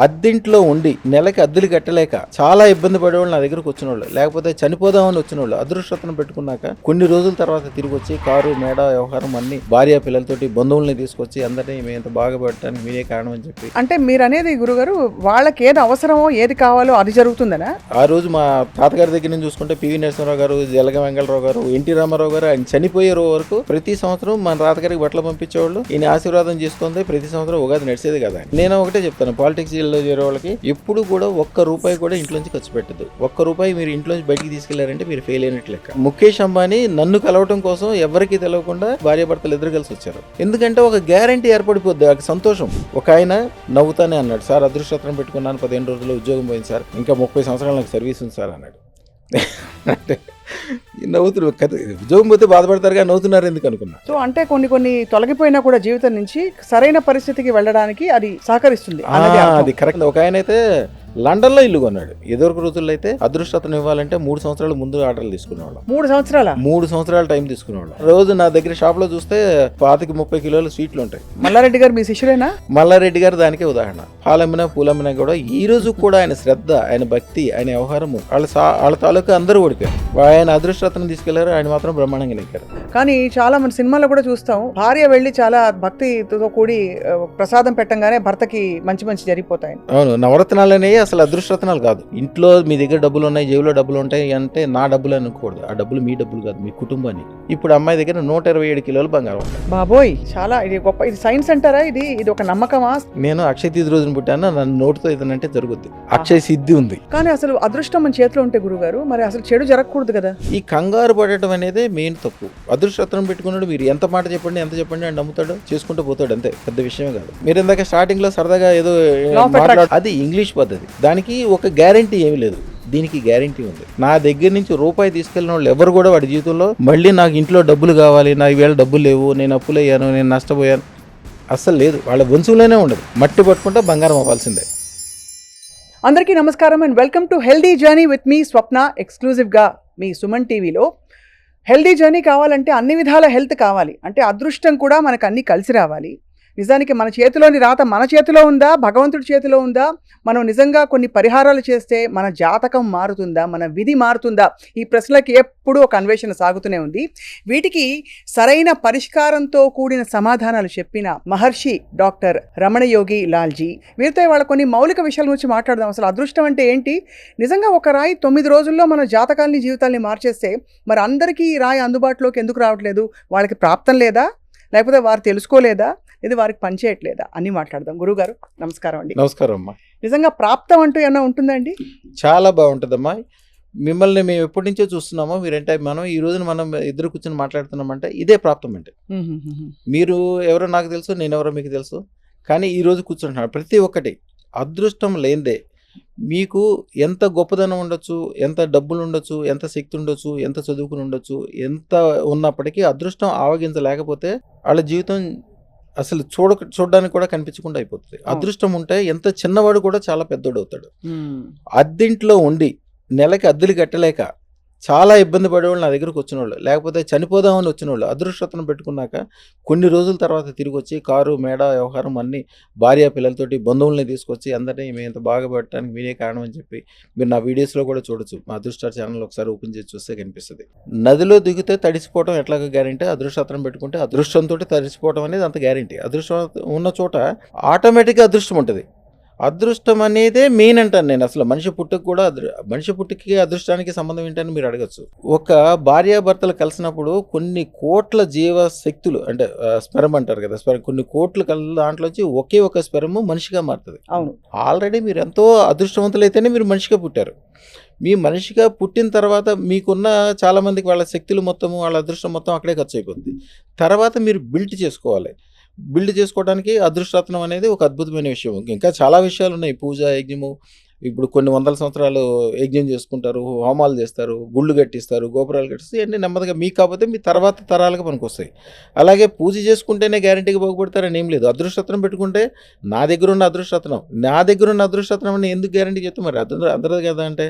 అద్దెంట్లో ఉండి నెలకి అద్దెలు కట్టలేక చాలా ఇబ్బంది పడేవాళ్ళు నా దగ్గరకు వచ్చిన వాళ్ళు, లేకపోతే చనిపోదామని వచ్చిన వాళ్ళు అదృష్టతను పెట్టుకున్నాక కొన్ని రోజుల తర్వాత తిరిగి వచ్చి కారు మేడ వ్యవహారం అన్ని భార్య పిల్లలతోటి బంధువుల్ని తీసుకొచ్చి అందరినీ మేము ఇంత బాగా పెట్టడానికి మీరే కారణం అని చెప్పి. అంటే మీరు అనేది గురుగారు వాళ్ళకి ఏది అవసరమో ఏది కావాలో అది జరుగుతుందనా? ఆ రోజు మా తాతగారి దగ్గర నుంచి చూసుకుంటే పివి నరసింహరావు గారు, జలగ వెంగళరావు గారు, ఎన్టీ రామారావు గారు ఆయన చనిపోయే వరకు ప్రతి సంవత్సరం మన తాతగారికి బట్టలు పంపించేవాళ్ళు. ఈయన ఆశీర్వాదం చేసుకుంది ప్రతి సంవత్సరం ఉగాది నడిచేది కదా. నేను ఒకటే చెప్తాను, పాలిటిక్స్ లో చేరే వాళ్ళకి ఎప్పుడు కూడా ఒక్క రూపాయి కూడా ఇంట్లోంచి ఖర్చు పెట్టదు. ఒక్క రూపాయి మీరు ఇంట్లోంచి బయటికి తీసుకెళ్లారంటే మీరు ఫెయిల్ అయినట్లు లెక్క. ముఖేష్ అంబానీ నన్ను కలవటం కోసం ఎవరికి తెలియకుండా భార్యాభర్తలు ఇద్దరు కలిసి వచ్చారు. ఎందుకంటే ఒక గ్యారంటీ ఏర్పడిపోద్ది, ఒక సంతోషం. ఒక ఆయన నవ్వుతానే అన్నాడు, సార్ అదృష్టం పెట్టుకున్నాను 15 రోజుల్లో ఉద్యోగం పోయింది సార్, ఇంకా 30 సంవత్సరాలు నాకు సర్వీస్ ఉంది సార్ అన్నాడు. అంటే నవ్వుతున్నారు కదా, ఉద్యోగం పోతే బాధపడతారుగా, నవ్వుతున్నారు ఎందుకు అనుకున్నా. సో అంటే కొన్ని తొలగిపోయినా కూడా జీవితం నుంచి సరైన పరిస్థితికి వెళ్ళడానికి అది సహకరిస్తుంది. అది కరెక్ట్. ఒక ఆయన అయితే లండన్ లో ఇల్లు కొన్నాడు. ఎదురు రోజుల్లో అయితే అదృష్టతను ఇవ్వాలంటే 3 సంవత్సరాల ముందు ఆర్డర్లు తీసుకునేవాళ్ళం. 3 సంవత్సరాల టైం తీసుకునేవాళ్ళం. రోజు నా దగ్గర షాప్ లో చూస్తే 25-30 కిలోల స్వీట్లు ఉంటాయి. మల్లారెడ్డి గారు మీ శిష్యులేనా? మల్లారెడ్డి గారు దానికే ఉదాహరణ. పాలమ్మినా పూలమ్మినా కూడా ఈ రోజు కూడా ఆయన శ్రద్ధ, ఆయన భక్తి, ఆయన వ్యవహారము, వాళ్ళ తాలూకా అందరూ ఓడిపోయారు. ఆయన అదృష్టతను తీసుకెళ్లారు, ఆయన మాత్రం బ్రహ్మాండంగా నెక్కారు. కానీ చాలా మంది సినిమాలో కూడా చూస్తాం, భార్య వెళ్ళి చాలా భక్తితో కూడి ప్రసాదం పెట్టంగానే భర్తకి మంచి జరిగిపోతాయి. అవును, నవరత్నాలనే అసలు అదృష్టరత్నాలు కాదు. ఇంట్లో మీ దగ్గర డబ్బులు ఉన్నాయి, జేబులో డబ్బులు ఉంటాయి అంటే నా డబ్బులు అనుకోకూడదు. ఆ డబ్బులు మీ డబ్బులు కాదు, మీ కుటుంబాన్ని. ఇప్పుడు అమ్మాయి దగ్గర 127 కిలోలు బంగారం ఉంటాయి. బాబోయ్, చాలా ఇది గొప్ప. ఇది సైన్స్ అంటారా? ఇది ఒక నమ్మకమా? నేను అక్షయ తిథి రోజున పుట్టాను, నన్ను నోటితో ఇదనంటే జరుగుద్ది. అక్షయ సిద్ధి ఉంది. కానీ అసలు అదృష్టం మన చేతిలో ఉంటే గురుగారు, మరి అసలు చెడు జరగకూడదు కదా. ఈ కంగారు పడటం అనేది మెయిన్ తప్పు. అదృష్టరత్నం పెట్టుకున్నాడు, మీరు ఎంత మాట చెప్పండి, ఎంత చెప్పండి అని నమ్ముతాడు, చేసుకుంటూ పోతాడు, అంతే. పెద్ద విషయమే కాదు. మీరు ఇందాక స్టార్టింగ్ లో సరదాగా ఏదో అది ఇంగ్లీష్ పద్ధతి, దానికి ఒక గ్యారంటీ ఏమీ లేదు. దీనికి గ్యారంటీ ఉంది. నా దగ్గర నుంచి రూపాయి తీసుకెళ్ళిన వాళ్ళు ఎవరు కూడా వాడి జీవితంలో మళ్ళీ నాకు ఇంట్లో డబ్బులు కావాలి, నా ఈవేళ డబ్బులు లేవు, నేను అప్పులయ్యాను, నేను నష్టపోయాను, అస్సలు లేదు. వాళ్ళ వంశంలోనే ఉండదు. మట్టి పట్టుకుంటే బంగారం అవ్వాల్సిందే. అందరికీ నమస్కారం and welcome to healthy journey with me Swapna, ఎక్స్క్లూజివ్గా మీ సుమన్ టీవీలో. హెల్దీ జర్నీ కావాలంటే అన్ని విధాల హెల్త్ కావాలి, అంటే అదృష్టం కూడా మనకు అన్ని కలిసి రావాలి. నిజానికి మన చేతిలోని రాత మన చేతిలో ఉందా, భగవంతుడి చేతిలో ఉందా? మనం నిజంగా కొన్ని పరిహారాలు చేస్తే మన జాతకం మారుతుందా, మన విధి మారుతుందా? ఈ ప్రశ్నలకి ఎప్పుడూ ఒక అన్వేషణ సాగుతూనే ఉంది. వీటికి సరైన పరిష్కారంతో కూడిన సమాధానాలు చెప్పిన మహర్షి డాక్టర్ రమణయోగి లాల్జీ. వీరితో వాళ్ళ కొన్ని మౌలిక విషయాల గురించి మాట్లాడదాం. అసలు అదృష్టం అంటే ఏంటి? నిజంగా ఒక రాయి 9 రోజుల్లో మన జాతకాల్ని, జీవితాల్ని మార్చేస్తే మరి అందరికీ ఈ రాయి అందుబాటులోకి ఎందుకు రావట్లేదు? వాళ్ళకి ప్రాప్తం లేదా, లేకపోతే వారు తెలుసుకోలేదా, ఇది వారికి పనిచేయట్లేదా అని మాట్లాడదాం. గురుగారు నమస్కారం అండి. నమస్కారం అమ్మా. నిజంగా ప్రాప్తం అంటూ ఏమైనా ఉంటుందండి? చాలా బాగుంటుందమ్మా. మిమ్మల్ని మేము ఎప్పటి నుంచో చూస్తున్నామో, మీరంటే మనం ఈ రోజున మనం ఇద్దరు కూర్చొని మాట్లాడుతున్నామంటే ఇదే ప్రాప్తం అంటే. మీరు ఎవరో నాకు తెలుసు, నేను ఎవరో మీకు తెలుసు, కానీ ఈ రోజు కూర్చుంటున్నాను. ప్రతి ఒక్కటి అదృష్టం లేనిదే. మీకు ఎంత గొప్పదనం ఉండొచ్చు, ఎంత డబ్బులు ఉండొచ్చు, ఎంత శక్తి ఉండొచ్చు, ఎంత చదువుకుని ఉండొచ్చు, ఎంత ఉన్నప్పటికీ అదృష్టం ఆవగించలేకపోతే వాళ్ళ జీవితం అసలు చూడడానికి కూడా కనిపించకుండా అయిపోతుంది. అదృష్టం ఉంటే ఎంత చిన్నవాడు కూడా చాలా పెద్దోడు అవుతాడు. అద్దెంట్లో ఉండి నెలకి అద్దెలు కట్టలేక చాలా ఇబ్బంది పడేవాళ్ళు నా దగ్గరకు వచ్చిన వాళ్ళు, లేకపోతే చనిపోదామని వచ్చిన వాళ్ళు అదృష్టతను పెట్టుకున్నాక కొన్ని రోజుల తర్వాత తిరిగి వచ్చి కారు మేడ వ్యవహారం అన్ని భార్య పిల్లలతోటి బంధువుల్ని తీసుకొచ్చి అందరినీ మేము ఇంత బాగా పెట్టడానికి మీరే కారణం అని చెప్పి మీరు నా వీడియోస్లో కూడా చూడొచ్చు. మా అదృష్ట ఛానల్ ఒకసారి ఓపెన్ చేసి చూస్తే కనిపిస్తుంది. నదిలో దిగితే తడిసిపోవడం ఎట్లాగ గ్యారంటీ, అదృష్టతను పెట్టుకుంటే అదృష్టంతో తడిసిపోవడం అనేది అంత గ్యారంటీ. అదృష్టం ఉన్న చోట ఆటోమేటిక్గా అదృష్టం ఉంటుంది. అదృష్టం అనేదే మెయిన్ అంటాను నేను. అసలు మనిషి పుట్టుకు కూడా మనిషి పుట్టుకి అదృష్టానికి సంబంధం ఏంటని మీరు అడగచ్చు. ఒక భార్యాభర్తలు కలిసినప్పుడు కొన్ని కోట్ల జీవశక్తులు, అంటే స్పెరమ్ అంటారు కదా, కొన్ని కోట్లు దాంట్లోంచి ఒకే ఒక స్పెరమ్ మనిషిగా మారుతుంది. అవును, ఆల్రెడీ మీరు ఎంతో అదృష్టవంతులైతేనే మీరు మనిషిగా పుట్టారు. మీ మనిషిగా పుట్టిన తర్వాత మీకున్న చాలా మందికి వాళ్ళ శక్తులు మొత్తము, వాళ్ళ అదృష్టం మొత్తం అక్కడే ఖర్చు అయిపోతుంది. తర్వాత మీరు బిల్డ్ చేసుకోవాలి. బిల్డ్ చేసుకోవడానికి అదృష్టరత్నం అనేది ఒక అద్భుతమైన విషయం. ఇంకా చాలా విషయాలు ఉన్నాయి. పూజ, యజ్ఞము, ఇప్పుడు కొన్ని 100 సంవత్సరాలు యజ్ఞం చేసుకుంటారు, హోమాలు చేస్తారు, గుళ్ళు కట్టిస్తారు, గోపురాలు కట్టిస్తారు. ఇవన్నీ నెమ్మదిగా మీకు కాకపోతే మీ తర్వాత తరాలకు పనికి వస్తాయి. అలాగే పూజ చేసుకుంటేనే గ్యారంటీగా బాగుపడతారని ఏం లేదు. అదృష్టరత్నం పెట్టుకుంటే నా దగ్గర ఉన్న అదృష్టరత్నం అని ఎందుకు గ్యారంటీ చెప్తే మరి అందరూ కదా అంటే,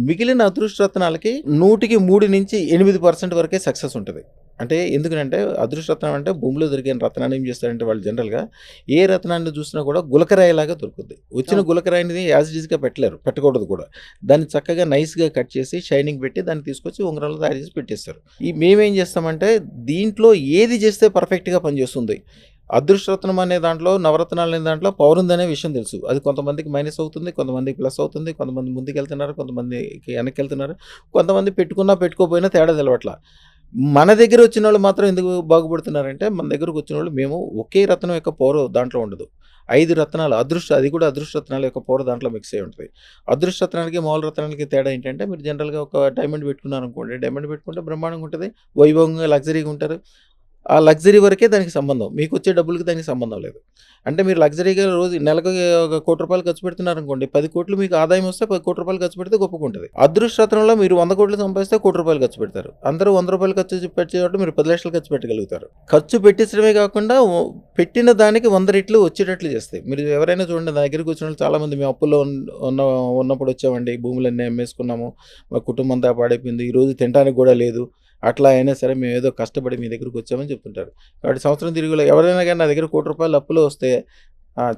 మిగిలిన అదృష్టరత్నాలకి 100కి 3 నుంచి 8% వరకే సక్సెస్ ఉంటుంది. అంటే ఎందుకంటే అదృష్టరత్నం అంటే భూమిలో దొరికిన రత్నాన్ని ఏం చేస్తారంటే వాళ్ళు జనరల్గా ఏ రత్నాన్ని చూసినా కూడా గులకరాయిలాగా దొరుకుతుంది. వచ్చిన గులకరాయిని యాజ్ ఇట్ ఈజ్గా పెట్టకూడదు కూడా. దాన్ని చక్కగా నైస్గా కట్ చేసి షైనింగ్ పెట్టి దాన్ని తీసుకొచ్చి ఉంగరంలో తయారు చేసి పెట్టేస్తారు. మేమేం చేస్తామంటే దీంట్లో ఏది చేస్తే పర్ఫెక్ట్గా పనిచేస్తుంది. అదృష్టరత్నం అనే దాంట్లో, నవరత్నాలు అనే దాంట్లో పవర్ ఉందనే విషయం తెలుసు. అది కొంతమందికి మైనస్ అవుతుంది, కొంతమందికి ప్లస్ అవుతుంది, కొంతమంది ముందుకు వెళ్తున్నారు, కొంతమందికి వెనక్కి వెళ్తున్నారు, కొంతమంది పెట్టుకున్నా పెట్టుకోపోయినా తేడా తెలవట్ల. మన దగ్గర వచ్చిన వాళ్ళు మాత్రం ఎందుకు బాగుపడుతున్నారంటే, మన దగ్గరకు వచ్చిన వాళ్ళు మేము ఒకే రత్నం యొక్క పవర్ దాంట్లో ఉండదు. 5 రత్నాలు అది కూడా అదృష్టరత్నాల యొక్క పవర్ దాంట్లో మిక్స్ అయి ఉంటుంది. అదృష్టరత్నానికి మామూలు రత్నాలకి తేడా ఏంటంటే, మీరు జనరల్గా ఒక డైమండ్ పెట్టుకున్నారనుకోండి, డైమండ్ పెట్టుకుంటే బ్రహ్మాండంగా ఉంటుంది, వైభవంగా లగ్జరీగా ఉంటారు. ఆ లగ్జరీ వరకే దానికి సంబంధం. మీకు వచ్చే డబ్బులకి దానికి సంబంధం లేదు. అంటే మీరు లగ్జరీగా రోజు నెలకు ఒక ₹1,00,00,000 ఖర్చు పెడుతున్నారనుకోండి, 10 కోట్లు మీకు ఆదాయం వస్తే ₹10,00,00,000 ఖర్చు పెడితే గొప్పగుంటది. అదృష్టరత్నంలో మీరు 100 కోట్లు సంపాదిస్తే ₹1,00,00,000 ఖర్చు పెడతారు. అందరూ ₹100 ఖర్చు పెట్టే చోట మీరు 10,00,000 ఖర్చు పెట్టగలుగుతారు. ఖర్చు పెట్టించడమే కాకుండా పెట్టిన దానికి 100 రెట్లు వచ్చేటట్లు చేస్తాయి. మీరు ఎవరైనా చూడండి, నా దగ్గరికి వచ్చిన వాళ్ళు చాలామంది మేము అప్పుల్లో ఉన్నప్పుడు వచ్చామండి, భూములన్నీ అమ్మేసుకున్నాము, మా కుటుంబం అంతా పాడైపోయింది, ఈరోజు తినడానికి కూడా లేదు, అట్లా అయినా సరే మేము ఏదో కష్టపడి మీ దగ్గరికి వచ్చామని చెప్తుంటారు. కాబట్టి సంవత్సరం తిరుగులో ఎవరైనా కానీ నా దగ్గర ₹1,00,00,000 అప్పులో వస్తే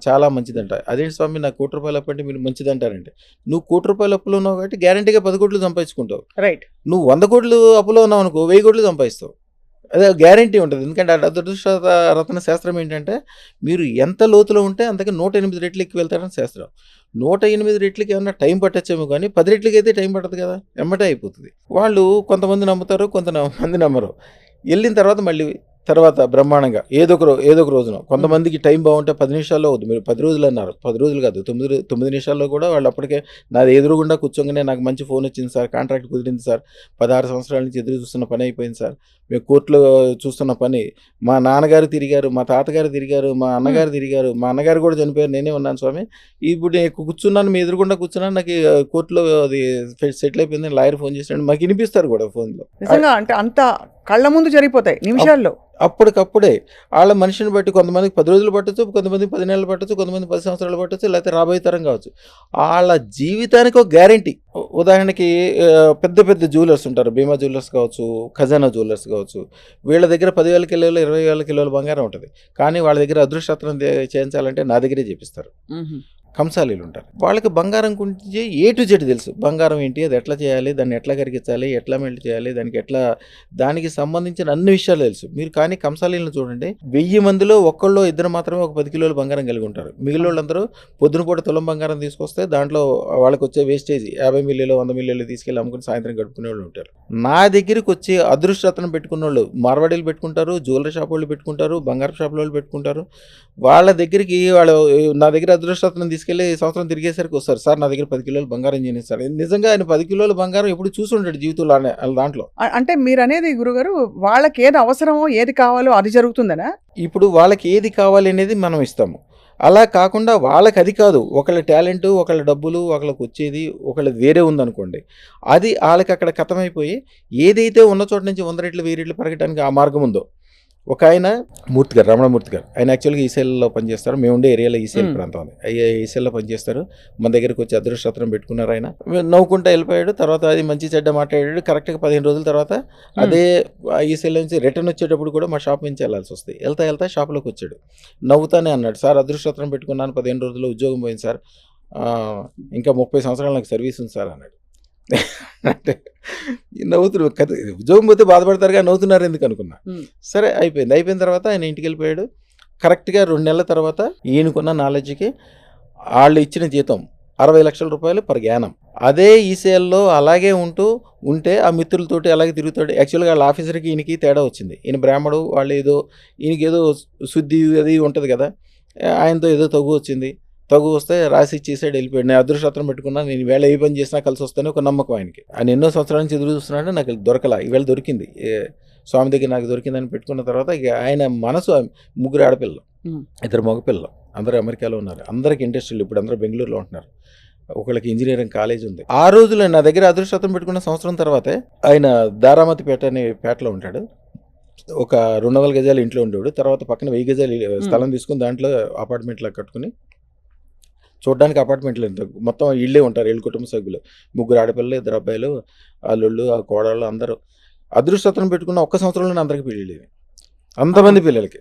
చాలా మంచిదంట. అదేంటి స్వామి నాకు ₹1,00,00,000 అప్పు అంటే మీరు మంచిదంటారంటే, నువ్వు ₹1,00,00,000 అప్పులో ఉన్నావు కాబట్టి గ్యారంటీగా 10 కోట్లు సంపాదించుకుంటావు. రైట్. నువ్వు 100 కోట్లు అప్పులో ఉన్నావు అనుకో, 1000 కోట్లు సంపాదిస్తావు. అదే గ్యారంటీ ఉంటుంది. ఎందుకంటే అదృష్ట రత్న శాస్త్రం ఏంటంటే, మీరు ఎంత లోతులో ఉంటే అంతకి 108 రెట్లు ఎక్కువ వెళ్తారని శాస్త్రం. 108 రెట్లకి ఏమన్నా టైం పట్టచ్చేమో కానీ 10 రెట్లకి అయితే టైం పట్టదు కదా, ఎమ్మటే అయిపోతుంది. వాళ్ళు కొంతమంది నమ్ముతారు, కొంతమంది నమ్మరు. వెళ్ళిన తర్వాత బ్రహ్మాండంగా ఏదో ఒక రోజున కొంతమందికి టైం బాగుంటే 10 నిమిషాల్లో అవుతుంది. మీరు 10 రోజులు అన్నారు, 10 రోజులు కాదు, 9 నిమిషాల్లో కూడా వాళ్ళు అప్పటికే నాది ఎదురుగుండా కూర్చోగానే నాకు మంచి ఫోన్ వచ్చింది సార్, కాంట్రాక్ట్ కుదిరింది సార్, 16 సంవత్సరాల నుంచి ఎదురు చూస్తున్న పని అయిపోయింది సార్, మేము కోర్టులో చూస్తున్న పని, మా నాన్నగారు తిరిగారు, మా తాతగారు తిరిగారు, మా అన్నగారు తిరిగారు, మా అన్నగారు కూడా చనిపోయారు, నేనే ఉన్నాను స్వామి, ఇప్పుడు నేను కూర్చున్నాను, మీ ఎదురుగుండా కూర్చున్నాను, నాకు కోర్టులో అది సెటిల్ అయిపోయింది, లాయర్ ఫోన్ చేసినాడు, మాకు వినిపిస్తారు కూడా ఫోన్లో. నిజంగా అంటే అంత కళ్ళ ముందు జరిగిపోతాయి నిమిషాల్లో. అప్పటికప్పుడే వాళ్ళ మనిషిని బట్టి కొంతమందికి 10 రోజులు పట్టచ్చు, కొంతమందికి 10 నెలలు పట్టచ్చు, కొంతమంది 10 సంవత్సరాలు పట్టచ్చు, లేకపోతే రాబోయే తరం కావచ్చు. వాళ్ళ జీవితానికి ఒక గ్యారంటీ. ఉదాహరణకి పెద్ద జ్యువెలర్స్ ఉంటారు, భీమా జ్యువెలర్స్ కావచ్చు, ఖజానా జ్యువెలర్స్ కావచ్చు, వీళ్ళ దగ్గర 10,000 కిలోలు 20,000 కిలోల బంగారం ఉంటుంది. కానీ వాళ్ళ దగ్గర అదృష్టరత్నం చేయించాలంటే నా దగ్గరే చేపిస్తారు. కంసాలీలు ఉంటారు, వాళ్ళకి బంగారం గురించి ఏ టు జెడ్ తెలుసు. బంగారం ఏంటి, అది ఎట్లా చేయాలి, దాన్ని ఎట్లా కరిగించాలి, ఎట్లా మెల్ట్ చేయాలి, దానికి సంబంధించిన అన్ని విషయాలు తెలుసు. మీరు కానీ కంసాలీలను చూడండి, 1000 మందిలో ఒక్కళ్ళు ఇద్దరు మాత్రమే ఒక 10 కిలోల బంగారం కలిగి ఉంటారు. మిగిలిన వాళ్ళందరూ పొద్దున పూట తులం బంగారం తీసుకొస్తే దాంట్లో వాళ్ళకి వచ్చే వేస్టేజ్ 50 మిల్లీలు 100 మిల్లీలు తీసుకెళ్ళి అమ్ముకుని సాయంత్రం గడుపుకునే వాళ్ళు ఉంటారు. నా దగ్గరికి వచ్చి అదృష్టరత్నం పెట్టుకున్న వాళ్ళు మార్వాడీలు పెట్టుకుంటారు, జ్యువెలరీ షాప్ వాళ్ళు పెట్టుకుంటారు, బంగారు షాప్ వాళ్ళు పెట్టుకుంటారు. వాళ్ళ దగ్గరికి నా దగ్గర అదృష్టరత్నం తీసుకెళ్ళి సంవత్సరం తిరిగేసరికి వస్తారు, సార్ నా దగ్గర 10 కిలోలు బంగారం చేస్తారు. నిజంగా ఆయన 10 కిలోల బంగారం ఎప్పుడు చూసి ఉంటాడు జీవితంలో దాంట్లో. అంటే మీరు అనేది గురుగారు, వాళ్ళకి ఏది అవసరమో ఏది కావాలో అది జరుగుతుందనా? ఇప్పుడు వాళ్ళకి ఏది కావాలి అనేది మనం ఇస్తాము. అలా కాకుండా వాళ్ళకి అది కాదు, ఒకళ్ళ టాలెంట్, ఒకళ్ళ డబ్బులు, ఒకళ్ళకి వచ్చేది ఒకళ్ళ వేరే ఉందనుకోండి, అది వాళ్ళకి అక్కడ కథమైపోయి ఏదైతే ఉన్న చోట నుంచి 100 రెట్లు 1000 రెట్లు పెరగడానికి ఆ మార్గం ఉందో. ఒక ఆయన మూర్తి గారు, రమణమూర్తి గారు, ఆయన యాక్చువల్గా ఈసీఎల్లో పనిచేస్తారు. మేము ఉండే ఏరియాలో ఈసీఎల్ ప్రాంతం ఉంది, ఈసీఎల్లో పనిచేస్తారు. మన దగ్గరికి వచ్చి అదృష్టరత్నం పెట్టుకున్నారు. ఆయన నవ్వుకుంటూ వెళ్ళిపోయాడు. తర్వాత అది మంచి చెడ్డ మాట్లాడాడు. కరెక్ట్గా 15 రోజుల తర్వాత అదే ఈసీఎల్ నుంచి రిటర్న్ వచ్చేటప్పుడు కూడా మా షాప్ నుంచి వెళ్ళాల్సి వస్తుంది. వెళ్తా షాప్లోకి వచ్చాడు, నవ్వుతానే అన్నాడు, సార్ అదృష్టరత్నం పెట్టుకున్నాను, 15 రోజుల్లో ఉద్యోగం పోయింది సార్, ఇంకా 30 సంవత్సరాలు నాకు సర్వీస్ ఉంది సార్ అన్నాడు. అంటే నవ్వుతున్నారు కదా, ఉద్యోగం పోతే బాధపడతారు కానీ నవ్వుతున్నారు ఎందుకు అనుకున్నా. సరే అయిపోయిన తర్వాత ఆయన ఇంటికి వెళ్ళిపోయాడు. కరెక్ట్గా 2 నెలల తర్వాత ఈయనకున్న నాలెడ్జ్కి వాళ్ళు ఇచ్చిన జీతం 60 లక్షల రూపాయలు పర్ యానం. అదే ఈసీఎల్లో అలాగే ఉంటే ఆ మిత్రులతోటి అలాగే తిరుగుతాడు. యాక్చువల్గా వాళ్ళ ఆఫీసర్కి ఈయనకి తేడా వచ్చింది. ఈయన బ్రాహ్మడు, వాళ్ళు ఈయనకి ఏదో శుద్ధి అది ఉంటుంది కదా, ఆయనతో ఏదో తగు వస్తే రాసి ఇచ్చేసాడు, వెళ్ళిపోయాడు. నేను అదృష్టరత్నం పెట్టుకున్నా, నేను ఈవేళ ఏ పని చేసినా కలిసి వస్తానే ఒక నమ్మకం ఆయనకి. ఆయన ఎన్నో సంవత్సరాల నుంచి ఎదురు చూస్తున్నాడు, నాకు దొరకలా, ఈవేళ దొరికింది, స్వామి దగ్గర నాకు దొరికిందని పెట్టుకున్న తర్వాత ఇక ఆయన మనసు 3 ఆడపిల్లలు 2 మగపిల్లలు, అందరూ అమెరికాలో ఉన్నారు, అందరికి ఇండస్ట్రీలు, ఇప్పుడు అందరూ బెంగళూరులో ఉంటున్నారు, ఒకళ్ళకి ఇంజనీరింగ్ కాలేజ్ ఉంది. ఆ రోజులో నా దగ్గర అదృష్టరత్నం పెట్టుకున్న సంవత్సరం తర్వాతే ఆయన దారామతి పేట అనే పేటలో ఉంటాడు. ఒక 200 గజాలు ఇంట్లో ఉండేవాడు. తర్వాత పక్కన 1000 గజాలు స్థలం తీసుకుని దాంట్లో అపార్ట్మెంట్లో కట్టుకుని, చూడడానికి అపార్ట్మెంట్లు మొత్తం ఇళ్ళే ఉంటారు, 7 కుటుంబ సభ్యులు, 3 ఆడపిల్లలు 2 అబ్బాయిలు, అల్లుళ్ళు, ఆ కోడళ్ళు అందరూ. అదృష్టరత్నం పెట్టుకున్న ఒక్క సంవత్సరంలోనే అందరికి పెళ్ళి, అంతమంది పిల్లలకి,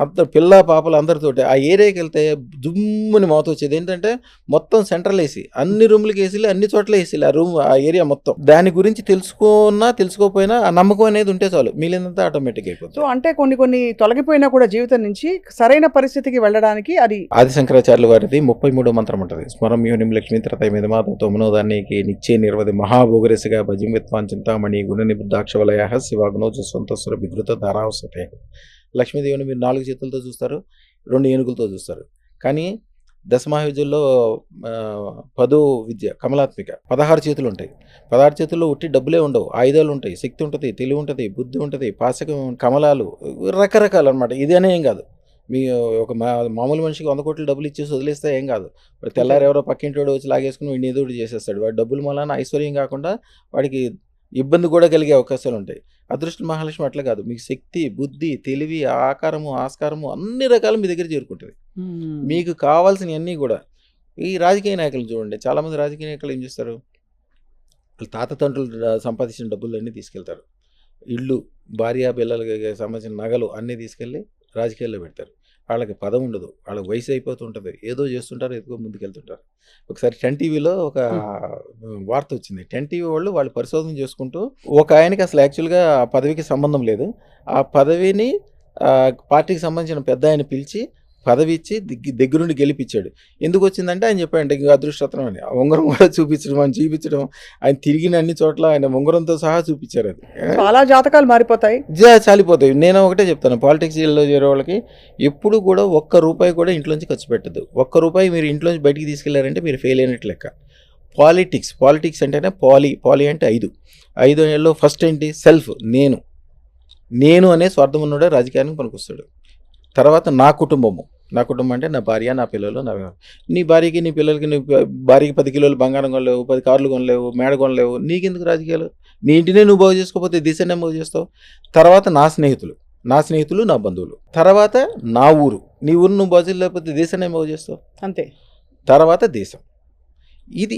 అంత పిల్ల పాపలు అందరితోటి ఆ ఏరియాకి వెళ్తే దుమ్ముని మోత వచ్చేది. ఏంటంటే మొత్తం సెంట్రల్ ఏసీ, అన్ని రూమ్లకి ఏసీలు, అన్ని చోట్ల ఏసీలు, ఆ ఏరియా మొత్తం. దాని గురించి తెలుసుకోకపోయినా ఆ నమ్మకం అనేది ఉంటే చాలు, మిగిలినంతా ఆటోమేటిక్ అయిపోతుంది. సో అంటే కొన్ని తొలగిపోయినా కూడా జీవితం నుంచి సరైన పరిస్థితికి వెళ్ళడానికి అది ఆది శంకరాచార్యుల వారిది 33వ మంత్రం ఉంటుంది. స్మరం లక్ష్మీ త్రతయ మిదమాతో మనోదానికి నిత్యే నిర్వధి మహాభోగరసిగా భజిమిత్వాన్ చింతామణి గుణ నిబుద్ధాక్షవలయ శివాగ్నో జస్వంతస్వర విధృత ధారావసతే. లక్ష్మీదేవిని మీరు 4 చేతులతో చూస్తారు, 2 ఏనుగులతో చూస్తారు. కానీ దశమహావిద్యల్లో 10వ విద్య కమలాత్మిక 16 చేతులు ఉంటాయి. 16 చేతుల్లో ఉట్టి డబ్బులే ఉండవు, ఆయుధాలు ఉంటాయి, శక్తి ఉంటుంది, తెలివి ఉంటుంది, బుద్ధి ఉంటుంది, పాశకం, కమలాలు, రకరకాలు అనమాట. ఇది అనే ఏం కాదు, మీ ఒక మామూలు మనిషికి 100 కోట్ల డబ్బులు ఇచ్చేసి వదిలేస్తే ఏం కాదు. తెల్లారు ఎవరో పక్కింటోడు వచ్చి లాగేసుకుని వీడిని ఏదో చేసేస్తాడు. వాడి డబ్బులు మూలాన ఐశ్వర్యం కాకుండా వాడికి ఇబ్బంది కూడా కలిగే అవకాశాలు ఉంటాయి. అదృష్ట మహాలక్ష్మి అట్లా కాదు, మీకు శక్తి, బుద్ధి, తెలివి, ఆకారము, ఆస్కారము అన్ని రకాలు మీ దగ్గర చేరుకుంటుంది. మీకు కావాల్సినవన్నీ కూడా. ఈ రాజకీయ నాయకులు చూడండి, చాలామంది రాజకీయ నాయకులు ఏం చేస్తారు, తాత తండ్రులు సంపాదించిన డబ్బులన్నీ తీసుకెళ్తారు. ఇళ్ళు, భార్య పిల్లలకి సంబంధించిన నగలు అన్నీ తీసుకెళ్ళి రాజకీయాల్లో పెడతారు. వాళ్ళకి పదం ఉండదు, వాళ్ళకి వయసు అయిపోతుంటుంది, ఏదో చేస్తుంటారు, ఏదో ముందుకెళ్తుంటారు. ఒకసారి 10 టీవీలో ఒక వార్త వచ్చింది. 10 టీవీ వాళ్ళు పరిశోధన చేసుకుంటూ ఒక ఆయనకి అసలు యాక్చువల్గా ఆ పదవికి సంబంధం లేదు, ఆ పదవిని పార్టీకి సంబంధించిన పెద్ద ఆయన పిలిచి పదవి ఇచ్చి దగ్గరుండి గెలిపించాడు. ఎందుకు వచ్చిందంటే ఆయన చెప్పాడు ఇంకా అదృష్టరత్నం అని. ఆ ఉంగరం కూడా చూపించడం ఆయన తిరిగిన అన్ని చోట్ల ఆయన ఉంగరంతో సహా చూపించారు. అది చాలా జాతకాలు మారిపోతాయి, చాలిపోతాయి. నేను ఒకటే చెప్తాను, పాలిటిక్స్లో చేరే వాళ్ళకి ఎప్పుడు కూడా ₹1 కూడా ఇంట్లోంచి ఖర్చు పెట్టద్దు. ₹1 మీరు ఇంట్లోంచి బయటికి తీసుకెళ్లారంటే మీరు ఫెయిల్ అయినట్టు లెక్క. పాలిటిక్స్ అంటేనే పాలి అంటే 5 ఏళ్ళలో ఫస్ట్ ఏంటి, సెల్ఫ్, నేను అనే స్వార్థం ఉన్నోడే రాజకీయానికి పనికొస్తాడు. తర్వాత నా కుటుంబం అంటే నా భార్య, నా పిల్లలు, నీ భార్యకి, నీ పిల్లలకి, నీ భార్యకి 10 కిలోలు బంగారం కొనలేవు, 10 కార్లు కొనలేవు, మేడ కొనలేవు, నీకెందుకు రాజకీయాలు? నీ ఇంటినే నువ్వు బాగు చేసుకోకపోతే దిశనే బాగు చేస్తావు. తర్వాత నా స్నేహితులు, నా బంధువులు, తర్వాత నా ఊరు, నీ ఊరు నువ్వు బాగు లేకపోతే దేశాన్ని బాగు చేస్తావు, అంతే. తర్వాత దేశం.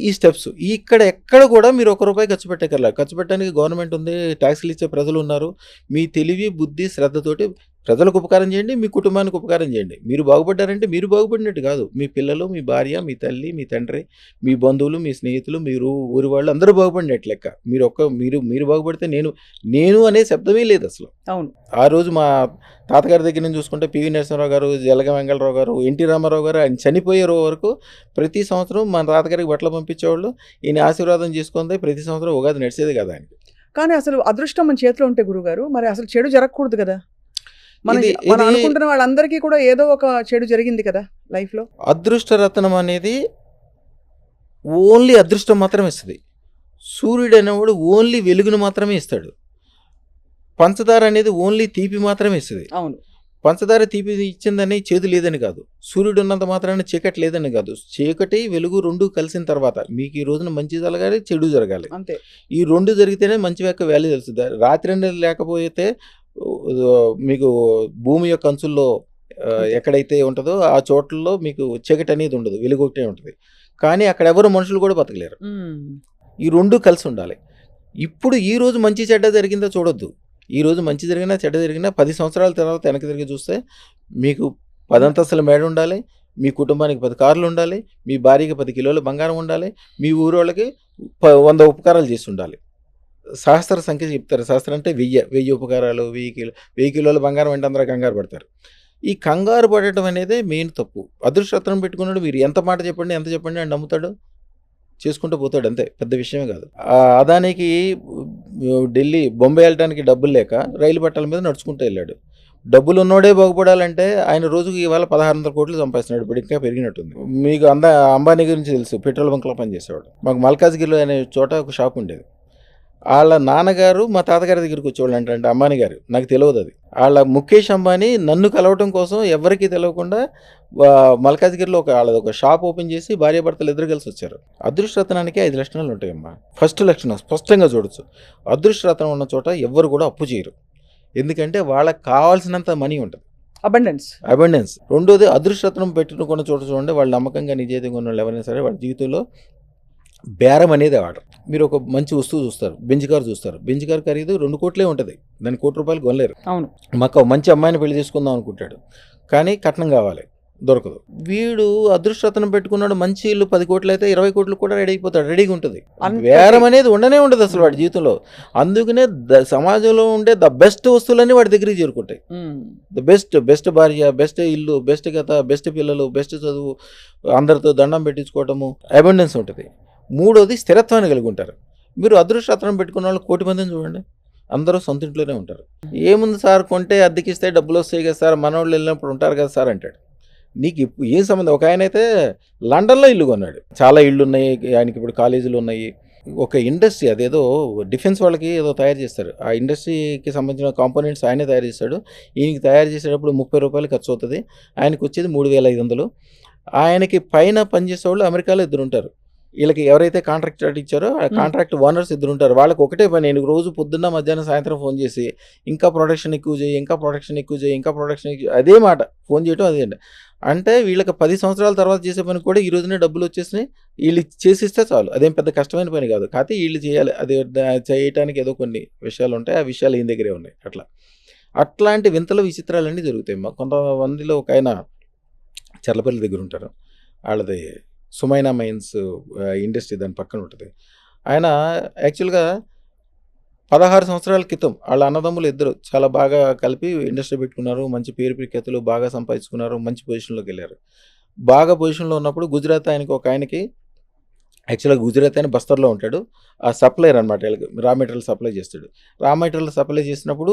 ఈ స్టెప్స్. ఎక్కడ కూడా మీరు ₹1 ఖర్చు పెట్టగలరు. ఖర్చు పెట్టడానికి గవర్నమెంట్ ఉంది, ట్యాక్స్లు ఇచ్చే ప్రజలు ఉన్నారు. మీ తెలివి, బుద్ధి, శ్రద్ధతోటి ప్రజలకు ఉపకారం చేయండి, మీ కుటుంబానికి ఉపకారం చేయండి. మీరు బాగుపడ్డారంటే మీరు బాగుపడినట్టు కాదు, మీ పిల్లలు, మీ భార్య, మీ తల్లి, మీ తండ్రి, మీ బంధువులు, మీ స్నేహితులు, మీరు ఊరి వాళ్ళు అందరూ బాగుపడినట్టు లెక్క. మీరు బాగుపడితే నేను అనే శబ్దమే లేదు అసలు. అవును. ఆ రోజు మా తాతగారి దగ్గర నుంచి చూసుకుంటే పివి నరసింహారావు గారు, జలగ వెంగళరావు గారు, ఎన్టీ రామారావు గారు, ఆయన చనిపోయే వరకు ప్రతి సంవత్సరం మన తాతగారికి బట్టలు పంపించేవాళ్ళు. ఈయన ఆశీర్వాదం చేసుకుంది ప్రతి సంవత్సరం ఉగాది నడిచేది కదా ఆయనకి. కానీ అసలు అదృష్టం మన చేతిలో ఉంటే గురుగారు, మరి అసలు చెడు జరగకూడదు కదా. మనం అనుకుంటున్న వాళ్ళందరికీ కూడా ఏదో ఒక చెడు జరిగింది కదా లైఫ్లో. అదృష్టరత్నం అనేది ఓన్లీ అదృష్టం మాత్రమే ఇస్తుంది. సూర్యుడు అనేవాడు ఓన్లీ వెలుగును మాత్రమే ఇస్తాడు. పంచదార అనేది ఓన్లీ తీపి మాత్రమే ఇస్తుంది. అవును, పంచదార తీపి ఇచ్చిందని చేదు లేదని కాదు, సూర్యుడు ఉన్నంత మాత్రాన చీకటి లేదని కాదు. చీకటి, వెలుగు 2 కలిసిన తర్వాత మీకు ఈ రోజున మంచి జరగాలి, చెడు జరగాలి. అంతే. ఈ 2 జరిగితేనే మంచి యొక్క వాల్యూ తెలుస్తుంది. రాత్రి అనేది లేకపోతే మీకు భూమి యొక్క అంచుల్లో ఎక్కడైతే ఉంటుందో ఆ చోట్లలో మీకు చీకటి అనేది ఉండదు, వెలుగు ఒకటే ఉంటుంది. కానీ అక్కడ ఎవరు మనుషులు కూడా బతకలేరు. ఈ 2 కలిసి ఉండాలి. ఇప్పుడు ఈ రోజు మంచి చెడ్డ జరిగిందో చూడొద్దు. ఈ రోజు మంచి జరిగినా చెడ్డ జరిగినా 10 సంవత్సరాల తర్వాత వెనక్కి తిరిగి చూస్తే మీకు 10 అంతస్తుల మేడ ఉండాలి, మీ కుటుంబానికి 10 కార్లు ఉండాలి, మీ భార్యకి 10 కిలోల బంగారం ఉండాలి, మీ ఊరోళ్ళకి 100 ఉపకారాలు చేసి ఉండాలి. సహస్ర సంఖ్య చెప్తారు. సహస్రం అంటే 1000 ఉపకారాలు, 1000 కిలోల బంగారం అంటే అందరూ కంగారు పడతారు. ఈ కంగారు పడటం అనేది మెయిన్ తప్పు. అదృష్టరత్నం పెట్టుకున్నాడు, మీరు ఎంత మాట చెప్పండి, ఎంత చెప్పండి అని నమ్ముతాడు, చేసుకుంటూ పోతాడు, అంతే, పెద్ద విషయమే కాదు. అదానికి ఢిల్లీ, బొంబాయి వెళ్ళడానికి డబ్బులు లేక రైలు పట్టాల మీద నడుచుకుంటూ వెళ్ళాడు. డబ్బులు ఉన్నోడే బాగుపడాలంటే ఆయన రోజుకి ఇవాళ 1600 కోట్లు సంపాదిస్తున్నాడు. ఇప్పుడు ఇంకా పెరిగినట్టుంది. మీకు అంబానీ గురించి తెలుసు, పెట్రోల్ బంక్లో పనిచేసేవాడు. మాకు మల్కాజ్గిరిలో అనే చోట ఒక షాప్ ఉండేది. వాళ్ళ నాన్నగారు మా తాతగారి దగ్గరికి వచ్చేవాళ్ళు అంటే అంబానీ గారు, నాకు తెలియదు అది. వాళ్ళ ముఖేష్ అంబానీ నన్ను కలవటం కోసం ఎవరికీ తెలియకుండా మల్కాజ్గిరిలో వాళ్ళది ఒక షాప్ ఓపెన్ చేసి భార్యాభర్తలు ఇద్దరు కలిసి వచ్చారు. అదృష్టరత్నానికి 5 లక్షణాలు ఉంటాయమ్మా. ఫస్ట్ లక్షణం స్పష్టంగా చూడొచ్చు, అదృష్టరత్నం ఉన్న చోట ఎవ్వరు కూడా అప్పు చేయరు. ఎందుకంటే వాళ్ళకి కావాల్సినంత మనీ ఉంటుంది, అబండెన్స్. రెండోది, అదృష్టరత్నం పెట్టుకున్న చోట చూడండి, వాళ్ళు నమ్మకంగా నిజాయితీగా ఉన్న వాళ్ళు ఎవరైనా సరే వాళ్ళ జీవితంలో బేరం అనేది వాడరు. మీరు ఒక మంచి వస్తువు చూస్తారు, బెంజ్ కార్ చూస్తారు, బెంజ్ కార్ ఖరీదు 2 కోట్లే ఉంటుంది, దాన్ని ₹1 కొనలేరు. అవును. మాకు ఒక మంచి అమ్మాయిని పెళ్లి చేసుకుందాం అనుకుంటాడు, కానీ కట్నం కావాలి, దొరకదు. వీడు అదృష్టతను పెట్టుకున్నాడు, మంచి ఇల్లు 10 కోట్లు అయితే 20 కోట్లు కూడా రెడీ అయిపోతాడు, రెడీగా ఉంటుంది. బేరం అనేది ఉండనే ఉండదు అసలు వాడి జీవితంలో. అందుకనే సమాజంలో ఉండే ద బెస్ట్ వస్తువులన్నీ వాడి దగ్గరికి చేరుకుంటాయి. ద బెస్ట్ భార్య, బెస్ట్ ఇల్లు, బెస్ట్ కథ, బెస్ట్ పిల్లలు, బెస్ట్ చదువు, అందరితో దండం పెట్టించుకోవటము, అబండెన్స్ ఉంటుంది. మూడోది స్థిరత్వాన్ని కలిగి ఉంటారు. మీరు అదృష్టతనం పెట్టుకున్న వాళ్ళు 1 కోటి మందిని చూడండి, అందరూ సొంత ఇంట్లోనే ఉంటారు. ఏముంది సార్, కొంటే అద్దెకిస్తే డబ్బులు వస్తాయి కదా సార్, మనోళ్ళు వెళ్ళినప్పుడు ఉంటారు కదా సార్ అంటాడు. నీకు ఇప్పుడు ఏం సంబంధం? ఒక ఆయన అయితే లండన్లో ఇల్లు కొన్నాడు, చాలా ఇళ్ళు ఉన్నాయి ఆయనకి, ఇప్పుడు కాలేజీలు ఉన్నాయి. ఒక ఇండస్ట్రీ, అదేదో డిఫెన్స్ వాళ్ళకి ఏదో తయారు చేస్తారు, ఆ ఇండస్ట్రీకి సంబంధించిన కాంపోనెంట్స్ ఆయనే తయారు చేస్తాడు. ఈయనకి తయారు చేసేటప్పుడు ₹30 ఖర్చు అవుతుంది, ఆయనకు వచ్చేది 3500. ఆయనకి పైన పనిచేసే వాళ్ళు అమెరికాలో 2 ఉంటారు. వీళ్ళకి ఎవరైతే కాంట్రాక్ట్ ఇచ్చారో ఆ కాంట్రాక్ట్ ఓనర్స్ 2 ఉంటారు. వాళ్ళకి ఒకటే పని, నేను రోజు పొద్దున్న మధ్యాహ్నం సాయంత్రం ఫోన్ చేసి ఇంకా ప్రొడక్షన్ ఎక్కువ చేయి, ఇంకా ప్రొడక్షన్ ఎక్కువ చేయి, ఇంకా ప్రొడక్షన్ ఎక్కువ, అదే మాట ఫోన్ చేయటం అదే అండి. అంటే వీళ్ళకి 10 సంవత్సరాల తర్వాత చేసే పని కూడా ఈ రోజునే డబ్బులు వచ్చేసినాయి, వీళ్ళు చేసిస్తే చాలు, అదేం పెద్ద కష్టమైన పని కాదు. కాకపోతే వీళ్ళు చేయాలి, అది చేయటానికి ఏదో కొన్ని విషయాలు ఉంటాయి, ఆ విషయాలు ఈయన దగ్గరే ఉన్నాయి. అట్లాంటి వింతలు విచిత్రాలన్నీ జరుగుతాయి. కొంతమందిలో ఒక ఆయన చర్లపల్లి దగ్గర ఉంటారు, వాళ్ళది సుమైనా మైన్స్ ఇండస్ట్రీ దాని పక్కన ఉంటుంది. ఆయన యాక్చువల్గా 16 సంవత్సరాల క్రితం వాళ్ళ అన్నదమ్ములు 2 చాలా బాగా కలిపి ఇండస్ట్రీ పెట్టుకున్నారు, మంచి పేరు ప్రఖ్యాతులు బాగా సంపాదించుకున్నారు, మంచి పొజిషన్లోకి వెళ్ళారు. బాగా పొజిషన్లో ఉన్నప్పుడు గుజరాత్ ఆయనకి యాక్చువల్గా గుజరాత్ ఆయన బస్తర్లో ఉంటాడు, ఆ సప్లైర్ అనమాట, వీళ్ళకి రా మెటీరియల్ సప్లై చేస్తాడు. రా మెటీరియల్ సప్లై చేసినప్పుడు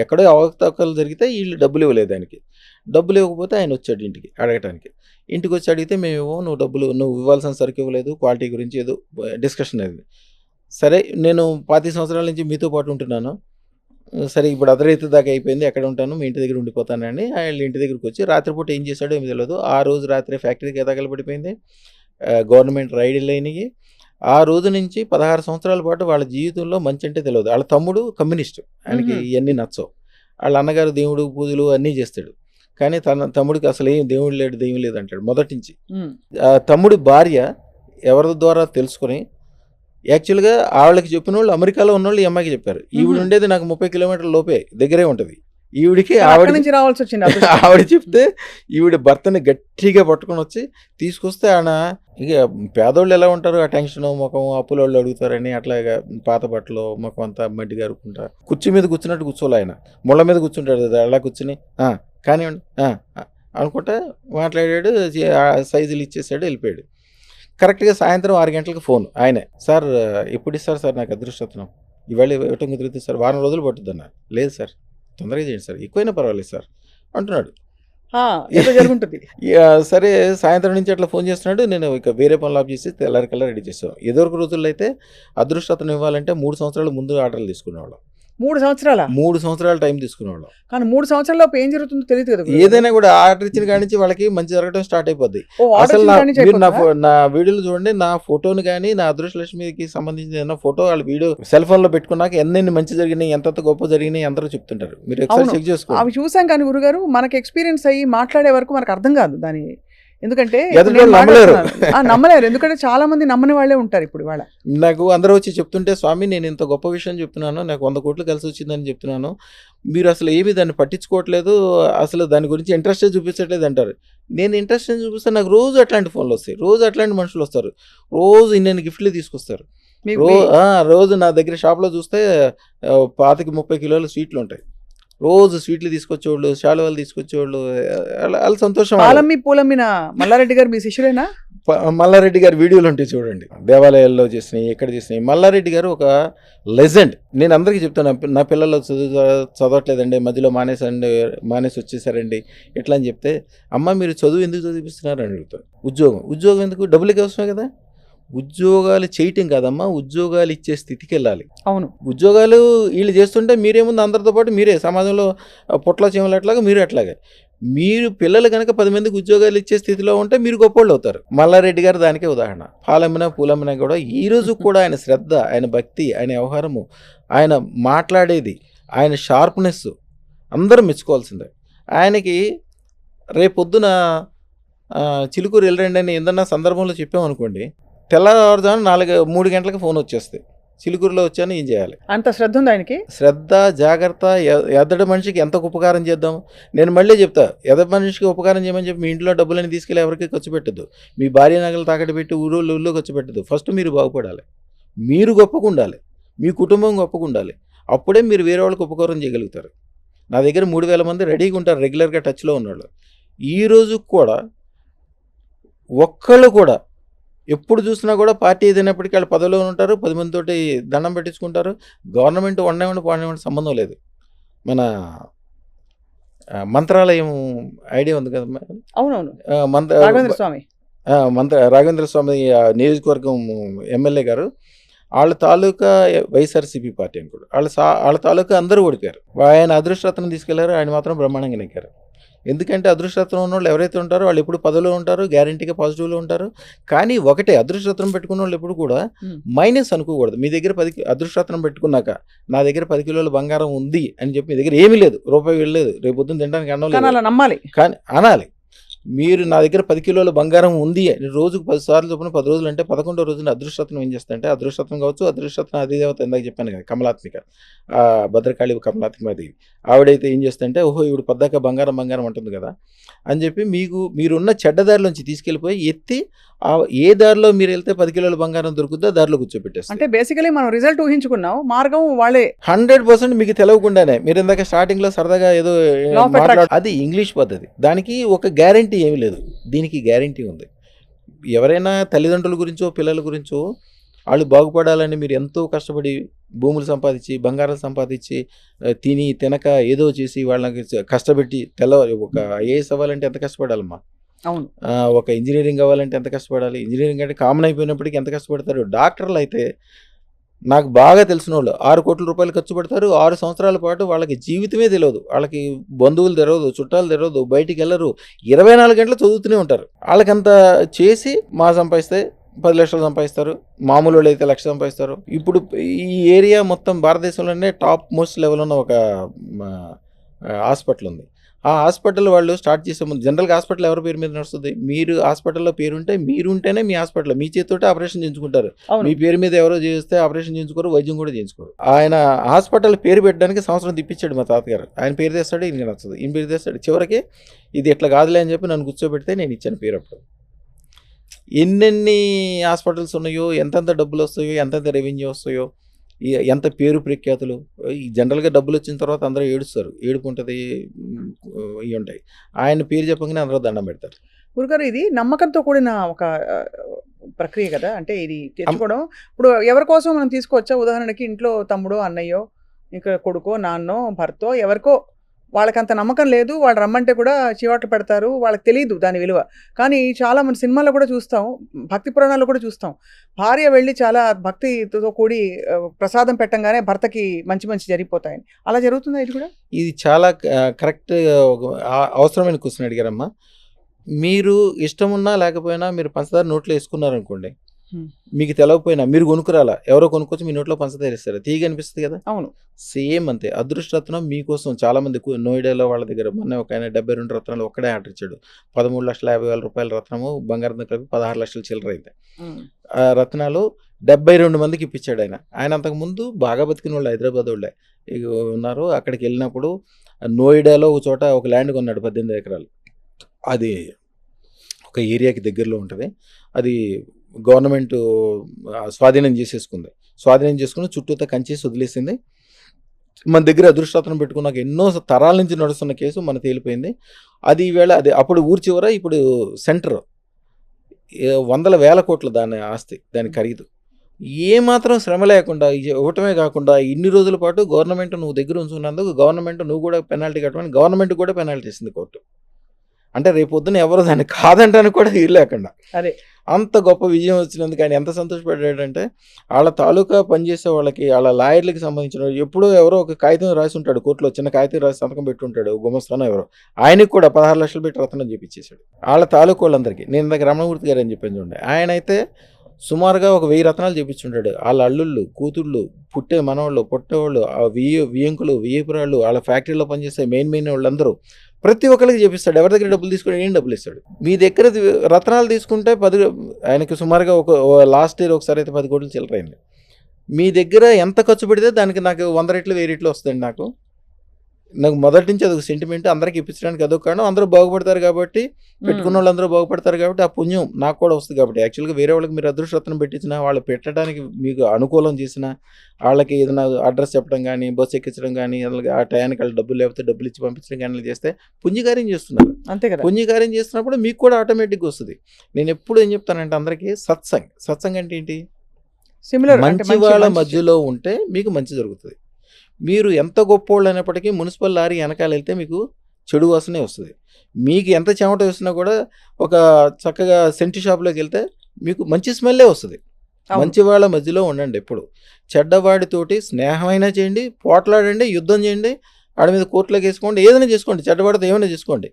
ఎక్కడో అవకతవకలు జరిగితే వీళ్ళు డబ్బులు ఇవ్వలేదు ఆయనకి. డబ్బులు ఇవ్వకపోతే ఆయన వచ్చాడు ఇంటికి అడగటానికి. ఇంటికి వచ్చి అడిగితే మేమేమో నువ్వు ఇవ్వాల్సిన సరుకు ఇవ్వలేదు, క్వాలిటీ గురించి ఏదో డిస్కషన్ అయింది. సరే, నేను 25 సంవత్సరాల నుంచి మీతో పాటు ఉంటున్నాను, సరే ఇప్పుడు అర్ధరాత్రి దాకా అయిపోయింది, ఎక్కడ ఉంటాను, మీ ఇంటి దగ్గర ఉండిపోతానని వాళ్ళ ఇంటి దగ్గరికి వచ్చి రాత్రిపూట ఏం చేశాడో ఏమి తెలియదు. ఆ రోజు రాత్రి ఫ్యాక్టరీకి తగలబడిపోయింది, గవర్నమెంట్ రైడ్లు అయినాయి. ఆ రోజు నుంచి 16 సంవత్సరాల పాటు వాళ్ళ జీవితంలో మంచి అంటే తెలియదు. వాళ్ళ తమ్ముడు కమ్యూనిస్ట్, ఆయనకి ఇవన్నీ నచ్చవు. వాళ్ళ అన్నగారు దేవుడు పూజలు అన్నీ చేస్తాడు, కానీ తమ్ముడికి అసలు ఏం దేవుడు లేడు, దెయ్యం లేదు అంటాడు మొదటి నుంచి. తమ్ముడి భార్య ఎవరి ద్వారా తెలుసుకుని, యాక్చువల్గా వాళ్ళకి చెప్పిన వాళ్ళు అమెరికాలో ఉన్న వాళ్ళు ఈ అమ్మాయికి చెప్పారు. ఈవిడ ఉండేది నాకు 30 కిలోమీటర్ల లోపే దగ్గరే ఉంటుంది. ఈవిడికి ఆవిడ చెప్తే ఈవిడ భర్తని గట్టిగా పట్టుకొని వచ్చి తీసుకొస్తే ఆయన, ఇక పేదోళ్ళు ఎలా ఉంటారు, ఆ టెన్షన్ ముఖం, అప్పుల వాళ్ళు అడుగుతారని అట్లాగా పాత బట్టలు ముఖం అంతా మట్టిగా అరుకుంటా కుర్చీ మీద కూర్చున్నట్టు కూర్చోలే, ఆయన ముళ్ళ మీద కూర్చుంటాడు కదా, అలా కూర్చుని కానివ్వండి అనుకుంటా మాట్లాడాడు, సైజులు ఇచ్చేసాడు, వెళ్ళిపోయాడు. కరెక్ట్గా సాయంత్రం 6 గంటలకు ఫోన్, ఆయనే, సార్ ఎప్పుడు ఇస్తారు సార్ నాకు అదృష్టం, ఇవాళ ఇవ్వటం కుదురుతుంది సార్, వారం రోజులు పట్టుద్దన్నా. లేదు సార్, తొందరగా చేయండి సార్, ఎక్కువైనా పర్వాలేదు సార్ అంటున్నాడు. జరుగుతుంది. సరే, సాయంత్రం నుంచి అట్లా ఫోన్ చేస్తున్నాడు. నేను ఇక వేరే పనులు ఆఫ్ చేసి తెల్లారికల్లా రెడీ చేస్తాను. ఎదురు రోజుల్లో అయితే అదృష్టతను ఇవ్వాలంటే 3 సంవత్సరాల ముందు ఆర్డర్లు తీసుకునేవాళ్ళం. 3 సంవత్సరాల 3 సంవత్సరాల టైం తీసుకునేవాళ్ళం. కానీ 3 సంవత్సరాలలోపు ఏం జరుగుతుందో తెలియదు కదా. ఏదైనా కూడా ఆర్డర్ ఇచ్చిన కాడి నుంచి వాళ్ళకి మంచి జరగడం స్టార్ట్ అయిపోద్ది. అసలు మీరు నా వీడియోలు చూడండి, నా ఫోటోని కానీ నా అదృష్టలక్ష్మికి సంబంధించిన ఏదైనా ఫోటో వాళ్ళ వీడియో సెల్ ఫోన్ లో పెట్టుకున్నాక ఎన్ని మంచి జరిగినాయి, ఎంత గొప్ప జరిగినాయి అందరూ చెప్తుంటారు. మీరు ఒకసారి చెక్ చేసుకోండి. అవి చూసాం కానీ గురుగారు, మనకి ఎక్స్పీరియన్స్ అయ్యి మాట్లాడే వరకు మనకు అర్థం కాదు దాని, ఎందుకంటే నమ్మలేరు, ఎందుకంటే చాలా మంది నమ్మని వాళ్ళే ఉంటారు. ఇప్పుడు వాళ్ళ నాకు అందరూ వచ్చి చెప్తుంటే, స్వామి నేను ఇంత గొప్ప విషయం చెప్తున్నాను, నాకు 100 కోట్లు కలిసి వచ్చిందని చెప్తున్నాను, మీరు అసలు ఏమీ దాన్ని పట్టించుకోవట్లేదు, అసలు దాని గురించి ఇంట్రెస్టే చూపించట్లేదు అంటారు. నేను ఇంట్రెస్ట్ చూపిస్తే నాకు రోజు అట్లాంటి ఫోన్లు వస్తాయి, రోజు అట్లాంటి మనుషులు వస్తారు, రోజు ఇన్ని గిఫ్ట్లు తీసుకొస్తారు. రోజు నా దగ్గర షాప్లో చూస్తే 25-30 కిలోల స్వీట్లు ఉంటాయి. రోజు స్వీట్లు తీసుకొచ్చేవాళ్ళు, శాలువాలు తీసుకొచ్చేవాళ్ళు, వాళ్ళ సంతోషం. పూలమ్మిన మల్లారెడ్డి గారు మీ శిష్యుడేనా? మల్లారెడ్డి గారి వీడియోలు ఉంటాయి చూడండి, దేవాలయాల్లో చేసినాయి, ఎక్కడ చేసినాయి. మల్లారెడ్డి గారు ఒక లెజెండ్. నేను అందరికీ చెప్తాను, నా పిల్లలు చదవట్లేదండి, మధ్యలో మానేసి వచ్చేసారండి ఎట్లా అని చెప్తే, అమ్మ మీరు చదువు ఎందుకు చదివిస్తున్నారు అని అడుగుతారు. ఉద్యోగం ఎందుకు, డబ్బులకి అవసరమే కదా. ఉద్యోగాలు చేయటం కాదమ్మా, ఉద్యోగాలు ఇచ్చే స్థితికి వెళ్ళాలి. అవును, ఉద్యోగాలు వీళ్ళు చేస్తుంటే మీరేముంది, అందరితో పాటు మీరే సమాజంలో పొట్ల చీమలు అట్లాగా మీరు అట్లాగే. మీరు పిల్లలు కనుక 10 మందికి ఉద్యోగాలు ఇచ్చే స్థితిలో ఉంటే మీరు గొప్పోళ్ళు అవుతారు. మల్లారెడ్డి గారు దానికే ఉదాహరణ. పాలమ్మినా పూలమ్మినా కూడా ఈ రోజు కూడా ఆయన శ్రద్ధ, ఆయన భక్తి, ఆయన వ్యవహారము, ఆయన మాట్లాడేది, ఆయన షార్ప్నెస్ అందరూ మెచ్చుకోవాల్సిందే. ఆయనకి రేపొద్దున చిలుకూరు వెళ్ళరండి అని ఏదన్నా సందర్భంలో చెప్పామనుకోండి, తెల్లవారుజామున 3 గంటలకు ఫోన్ వచ్చేస్తాయి, చిలుకూరులో వచ్చాను, ఏం చేయాలి? అంత శ్రద్ధ ఉంది ఆయనకి. శ్రద్ధ, జాగ్రత్త. ఎదటి మనిషికి ఎంత ఉపకారం చేద్దాం. నేను మళ్ళీ చెప్తా, ఎదటి మనిషికి ఉపకారం చేయమని చెప్పి మీ ఇంట్లో డబ్బులని తీసుకెళ్ళి ఎవరికి ఖర్చు పెట్టద్దు. మీ భార్య నగలు తాకట్టు పెట్టి ఊళ్ళో ఖర్చు పెట్టద్దు. ఫస్ట్ మీరు బాగుపడాలి, మీరు గొప్పగా ఉండాలి, మీ కుటుంబం గొప్పగా ఉండాలి. అప్పుడే మీరు వేరే వాళ్ళకి ఉపకారం చేయగలుగుతారు. నా దగ్గర 3000 మంది రెడీగా ఉంటారు, రెగ్యులర్గా టచ్లో ఉన్నవాళ్ళు. ఈరోజు కూడా ఒక్కళ్ళు కూడా ఎప్పుడు చూసినా కూడా పార్టీ ఏదైనప్పటికీ వాళ్ళు పదవిలో ఉంటారు, 10 మందితోటి దండం పెట్టించుకుంటారు. గవర్నమెంట్ పాడినటువంటి సంబంధం లేదు. మన మంత్రాలయం ఐడియా ఉంది కదా, అవునవును, రాఘవేంద్ర స్వామి నియోజకవర్గం ఎమ్మెల్యే గారు, వాళ్ళ తాలూకా వైఎస్ఆర్సీపీ పార్టీ అనుకోడు, వాళ్ళ తాలూకా అందరూ ఓడిపోయారు. ఆయన అదృష్టరత్నం తీసుకెళ్లారు, ఆయన మాత్రం బ్రహ్మాండంగా నెక్కారు. ఎందుకంటే అదృష్టరత్నం ఉన్న వాళ్ళు ఎవరైతే ఉంటారో వాళ్ళు ఎప్పుడు పదవిలో ఉంటారు, గ్యారంటీగా పాజిటివ్లో ఉంటారు. కానీ ఒకటే, అదృష్టరత్నం పెట్టుకున్న వాళ్ళు ఎప్పుడు కూడా మైనస్ అనుకోకూడదు. మీ దగ్గర అదృష్టరత్నం పెట్టుకున్నాక నా దగ్గర 10 కిలోల బంగారం ఉంది అని చెప్పి మీ దగ్గర ఏమీ లేదు, రూపాయి వెళ్ళలేదు, రేపు పొద్దున్న తినడానికి అన్నం లేదు, నమ్మాలి. కానీ అనాలి, మీరు నా దగ్గర 10 కిలోల బంగారం ఉంది అని. రోజుకు 10 సార్లు చొప్పున 10 రోజులు అంటే 11వ రోజున అదృష్టరత్నం ఏం చేస్తాయంటే, అదృష్టరత్నం కావచ్చు, అదృష్టరత్నం అధిదేవత ఇందాక చెప్పాను కదా, కమలాత్మిక, భద్రకాళి కమలాత్మిక దేవి, ఆవిడైతే ఏం చేస్తుంటే, ఓహో ఇవిడు పద్దాక బంగారం ఉంటుంది కదా అని చెప్పి మీరున్న చెడ్డదారిలోంచి తీసుకెళ్ళిపోయి ఎత్తి ఏ దారిలో మీరు వెళ్తే 10 కిలోల బంగారం దొరుకుతుందో దారిలో కూర్చోబెట్టేస్తారు. అంటే బేసికలీ మనం రిజల్ట్ ఊహించుకున్నాం, మార్గం వాళ్ళే 100% మీకు తెలియకుండానే. మీరు ఇందాక స్టార్టింగ్ లో సరదాగా ఏదో అది ఇంగ్లీష్ పద్ధతి, దానికి ఒక గ్యారంటీ ఏమీ లేదు, దీనికి గ్యారంటీ ఉంది. ఎవరైనా తల్లిదండ్రుల గురించో పిల్లల గురించో వాళ్ళు బాగుపడాలని మీరు ఎంతో కష్టపడి భూములు సంపాదించి, బంగారాలు సంపాదించి, తినక ఏదో చేసి వాళ్ళకి కష్టపెట్టి ఒక ఐఏఎస్ అవ్వాలంటే ఎంత కష్టపడాలమ్మా, అవును, ఒక ఇంజనీరింగ్ అవ్వాలంటే ఎంత కష్టపడాలి, ఇంజనీరింగ్ అంటే కామన్ అయిపోయినప్పటికీ ఎంత కష్టపడతారు. డాక్టర్లు అయితే నాకు బాగా తెలిసిన వాళ్ళు 6 కోట్ల రూపాయలు ఖర్చు పెడతారు, 6 సంవత్సరాల పాటు వాళ్ళకి జీవితమే తెలియదు, వాళ్ళకి బంధువులు తెలియదు, చుట్టాలు తెలియదు, బయటికి వెళ్ళరు, 24 గంటలు చదువుతూనే ఉంటారు. వాళ్ళకంత చేసి సంపాదిస్తే 10 లక్షలు సంపాదిస్తారు, మామూలు వాళ్ళు అయితే 1,00,000 సంపాదిస్తారు. ఇప్పుడు ఈ ఏరియా మొత్తం భారతదేశంలోనే టాప్ మోస్ట్ లెవెల్ ఉన్న ఒక హాస్పిటల్ ఉంది. ఆ హాస్పిటల్ వాళ్ళు స్టార్ట్ చేసే ముందు, జనరల్గా హాస్పిటల్ ఎవరి పేరు మీద నడుస్తుంది, మీరు హాస్పిటల్లో పేరుంటే మీరుంటేనే మీ హాస్పిటల్, మీ చేతితోటే ఆపరేషన్ చేయించుకుంటారు. మీ పేరు మీద ఎవరో చేస్తే ఆపరేషన్ చేయించుకోరు, వైద్యం కూడా చేయించుకోరు. ఆయన హాస్పిటల్ పేరు పెట్టడానికి సంవత్సరం తిప్పించాడు మా తాతగారు. ఆయన పేరు తెస్తాడు, ఈయన నచ్చదు, ఈయన పేరు తెస్తాడు. చివరికి ఇది ఇట్లా కాదులే అని చెప్పి నన్ను కూర్చోబెడితే నేను ఇచ్చాను పేరు. అప్పుడు ఎన్నెన్ని హాస్పిటల్స్ ఉన్నాయో, ఎంతెంత డబ్బులు వస్తాయో, ఎంతెంత రెవెన్యూ వస్తాయో, ఎంత పేరు ప్రఖ్యాతులు. జనరల్గా డబ్బులు వచ్చిన తర్వాత అందరూ ఏడుస్తారు, ఏడుపు ఉంటుంది, ఇవి ఉంటాయి. ఆయన పేరు చెప్పగానే అందరూ దండం పెడతారు. గురుగారు, ఇది నమ్మకంతో కూడిన ఒక ప్రక్రియ కదా, అంటే ఇది తెచ్చుకోవడం. ఇప్పుడు ఎవరి కోసం మనం తీసుకోవచ్చా? ఉదాహరణకి ఇంట్లో తమ్ముడో, అన్నయ్యో, ఇంకా కొడుకో, నాన్నో, భర్తో, ఎవరికో వాళ్ళకంత నమ్మకం లేదు, వాళ్ళు రమ్మంటే కూడా చీవాట్లు పెడతారు, వాళ్ళకి తెలియదు దాని విలువ. కానీ చాలా మన సినిమాల్లో కూడా చూస్తాం, భక్తి పురాణాల్లో కూడా చూస్తాం, భార్య వెళ్ళి చాలా భక్తితో కూడి ప్రసాదం పెట్టంగానే భర్తకి మంచి జరిగిపోతాయని. అలా జరుగుతుందా ఇది కూడా? ఇది చాలా కరెక్ట్, అవసరమైన క్వశ్చన్ అడిగారమ్మా. మీరు ఇష్టమున్నా లేకపోయినా మీరు పంచదార నోట్లో వేసుకున్నారనుకోండి, మీకు తెలవకపోయినా మీరు కొనుక్కురాలా, ఎవరో కొనుక్కొచ్చి మీ నోట్లో పంచదార ఇస్తారు, తీగ అనిపిస్తుంది కదా. అవును, సేమ్ అంతే. అదృష్టరత్నం మీకోసం చాలా మంది, నోయిడాలో వాళ్ళ దగ్గర మొన్న ఒక ఆయన 72 రత్నాలు ఒక్కడే ఆర్డర్ ఇచ్చాడు. 13,50,000 రూపాయల రత్నము, బంగారం కలిపి 16 లక్షల చిల్లర అయితే ఆ రత్నాలు 72 మందికి ఇప్పించాడు ఆయన. ఆయన అంతకుముందు బాగా బతికిన వాళ్ళు హైదరాబాద్ వాళ్ళే ఉన్నారు. అక్కడికి వెళ్ళినప్పుడు నోయిడాలో ఒక చోట ఒక ల్యాండ్ కొన్నాడు, 18 ఎకరాలు. అది ఒక ఏరియాకి దగ్గరలో ఉంటుంది. అది గవర్నమెంట్ స్వాధీనం చేసుకుని చుట్టూతో కంచేసి వదిలేసింది. మన దగ్గర అదృష్టరత్నం పెట్టుకున్నాక ఎన్నో తరాల నుంచి నడుస్తున్న కేసు మన తేలిపోయింది. అది ఈవేళ అప్పుడు ఊరి చివర, ఇప్పుడు సెంటర్, 100,000 కోట్ల దాని ఆస్తి, దాని ఖరీదు. ఏమాత్రం శ్రమ లేకుండా ఇవ్వటమే కాకుండా ఇన్ని రోజుల పాటు గవర్నమెంట్ నువ్వు దగ్గర ఉంచుకున్నందుకు గవర్నమెంట్ నువ్వు కూడా పెనాల్టీ కట్టమని గవర్నమెంట్ కూడా పెనాల్టీ ఇస్తుంది కోర్టు. అంటే రేపు పొద్దున ఎవరో దాన్ని కాదంటానికి కూడా వీలు లేకుండా అంత గొప్ప విజయం వచ్చినందుకు ఆయన ఎంత సంతోషపడ్డాడంటే, వాళ్ళ తాలూకా పనిచేసే వాళ్ళకి, వాళ్ళ లాయర్లకి సంబంధించిన ఎప్పుడో ఎవరో ఒక కాగితం రాసి ఉంటాడు కోర్టులో, చిన్న కాగితం రాసి సంతకం పెట్టి ఉంటాడు, గుమస్తానో ఎవరో, ఆయనకి కూడా 16 లక్షలు పెట్టి రత్నం చేపించేశాడు వాళ్ళ తాలూకా వాళ్ళందరికీ. నేను ఇందాక రమణమూర్తి గారు అని చెప్పాను చూడండి, ఆయన అయితే సుమారుగా ఒక 1000 రత్నాలు చేపించుంటాడు. వాళ్ళ అల్లుళ్ళు, కూతుళ్ళు, పుట్టే మనవాళ్ళు, పుట్టేవాళ్ళు, వియ్యంకులు, వియ్యపురాళ్ళు, వాళ్ళ ఫ్యాక్టరీలో పనిచేసే మెయిన్ వాళ్ళందరూ ప్రతి ఒక్కరికి చేపిస్తాడు. ఎవరి దగ్గర డబ్బులు తీసుకుని ఏం డబ్బులు ఇస్తాడు. మీ దగ్గర రత్నాలు తీసుకుంటే ఆయనకి సుమారుగా లాస్ట్ ఇయర్ ఒకసారి అయితే 10 కోట్లు చిల్లరైంది. మీ దగ్గర ఎంత ఖర్చు పెడితే దానికి నాకు 100 రెట్లు 1000 రెట్లు వస్తుందండి. నాకు మొదటి నుంచి అదొక సెంటిమెంట్. అందరికి ఇప్పించడానికి అదొక కారణం. అందరూ బాగుపడతారు కాబట్టి, పెట్టుకున్న వాళ్ళు అందరూ బాగుపడతారు కాబట్టి, ఆ పుణ్యం నాకు కూడా వస్తుంది కాబట్టి. యాక్చువల్గా వేరే వాళ్ళకి మీరు అదృష్టరత్నం పెట్టించినా, వాళ్ళు పెట్టడానికి మీకు అనుకూలం చేసిన వాళ్ళకి ఏదైనా అడ్రస్ చెప్పడం కానీ, బస్సు ఎక్కించడం కానీ, ఆ టయానికి వాళ్ళు డబ్బులు లేకపోతే డబ్బులు ఇచ్చి పంపించడం కానీ చేస్తే పుణ్యకార్యం చేస్తున్నారు. అంతే కదా. పుణ్యకార్యం చేస్తున్నప్పుడు మీకు కూడా ఆటోమేటిక్గా వస్తుంది. నేను ఎప్పుడు ఏం చెప్తానంటే అందరికీ సత్సంగ్ అంటే ఏంటి? సిమిలర్ మంచి వాళ్ళ మధ్యలో ఉంటే మీకు మంచి జరుగుతుంది. మీరు ఎంత గొప్పోళ్ళు అయినప్పటికీ మున్సిపల్ లారీ వెనకాల వెళ్తే మీకు చెడు వాసనే వస్తుంది. మీకు ఎంత చెమట వేసినా కూడా ఒక చక్కగా సెంటు షాప్లోకి వెళ్తే మీకు మంచి స్మెల్లే వస్తుంది. మంచి వాళ్ళ మధ్యలో ఉండండి. ఎప్పుడు చెడ్డవాడితోటి స్నేహమైనా చేయండి, పోట్లాడండి, యుద్ధం చేయండి, వాడి మీద కోర్టులోకి వేసుకోండి, ఏదైనా చేసుకోండి, చెడ్డవాడితో ఏమైనా చేసుకోండి,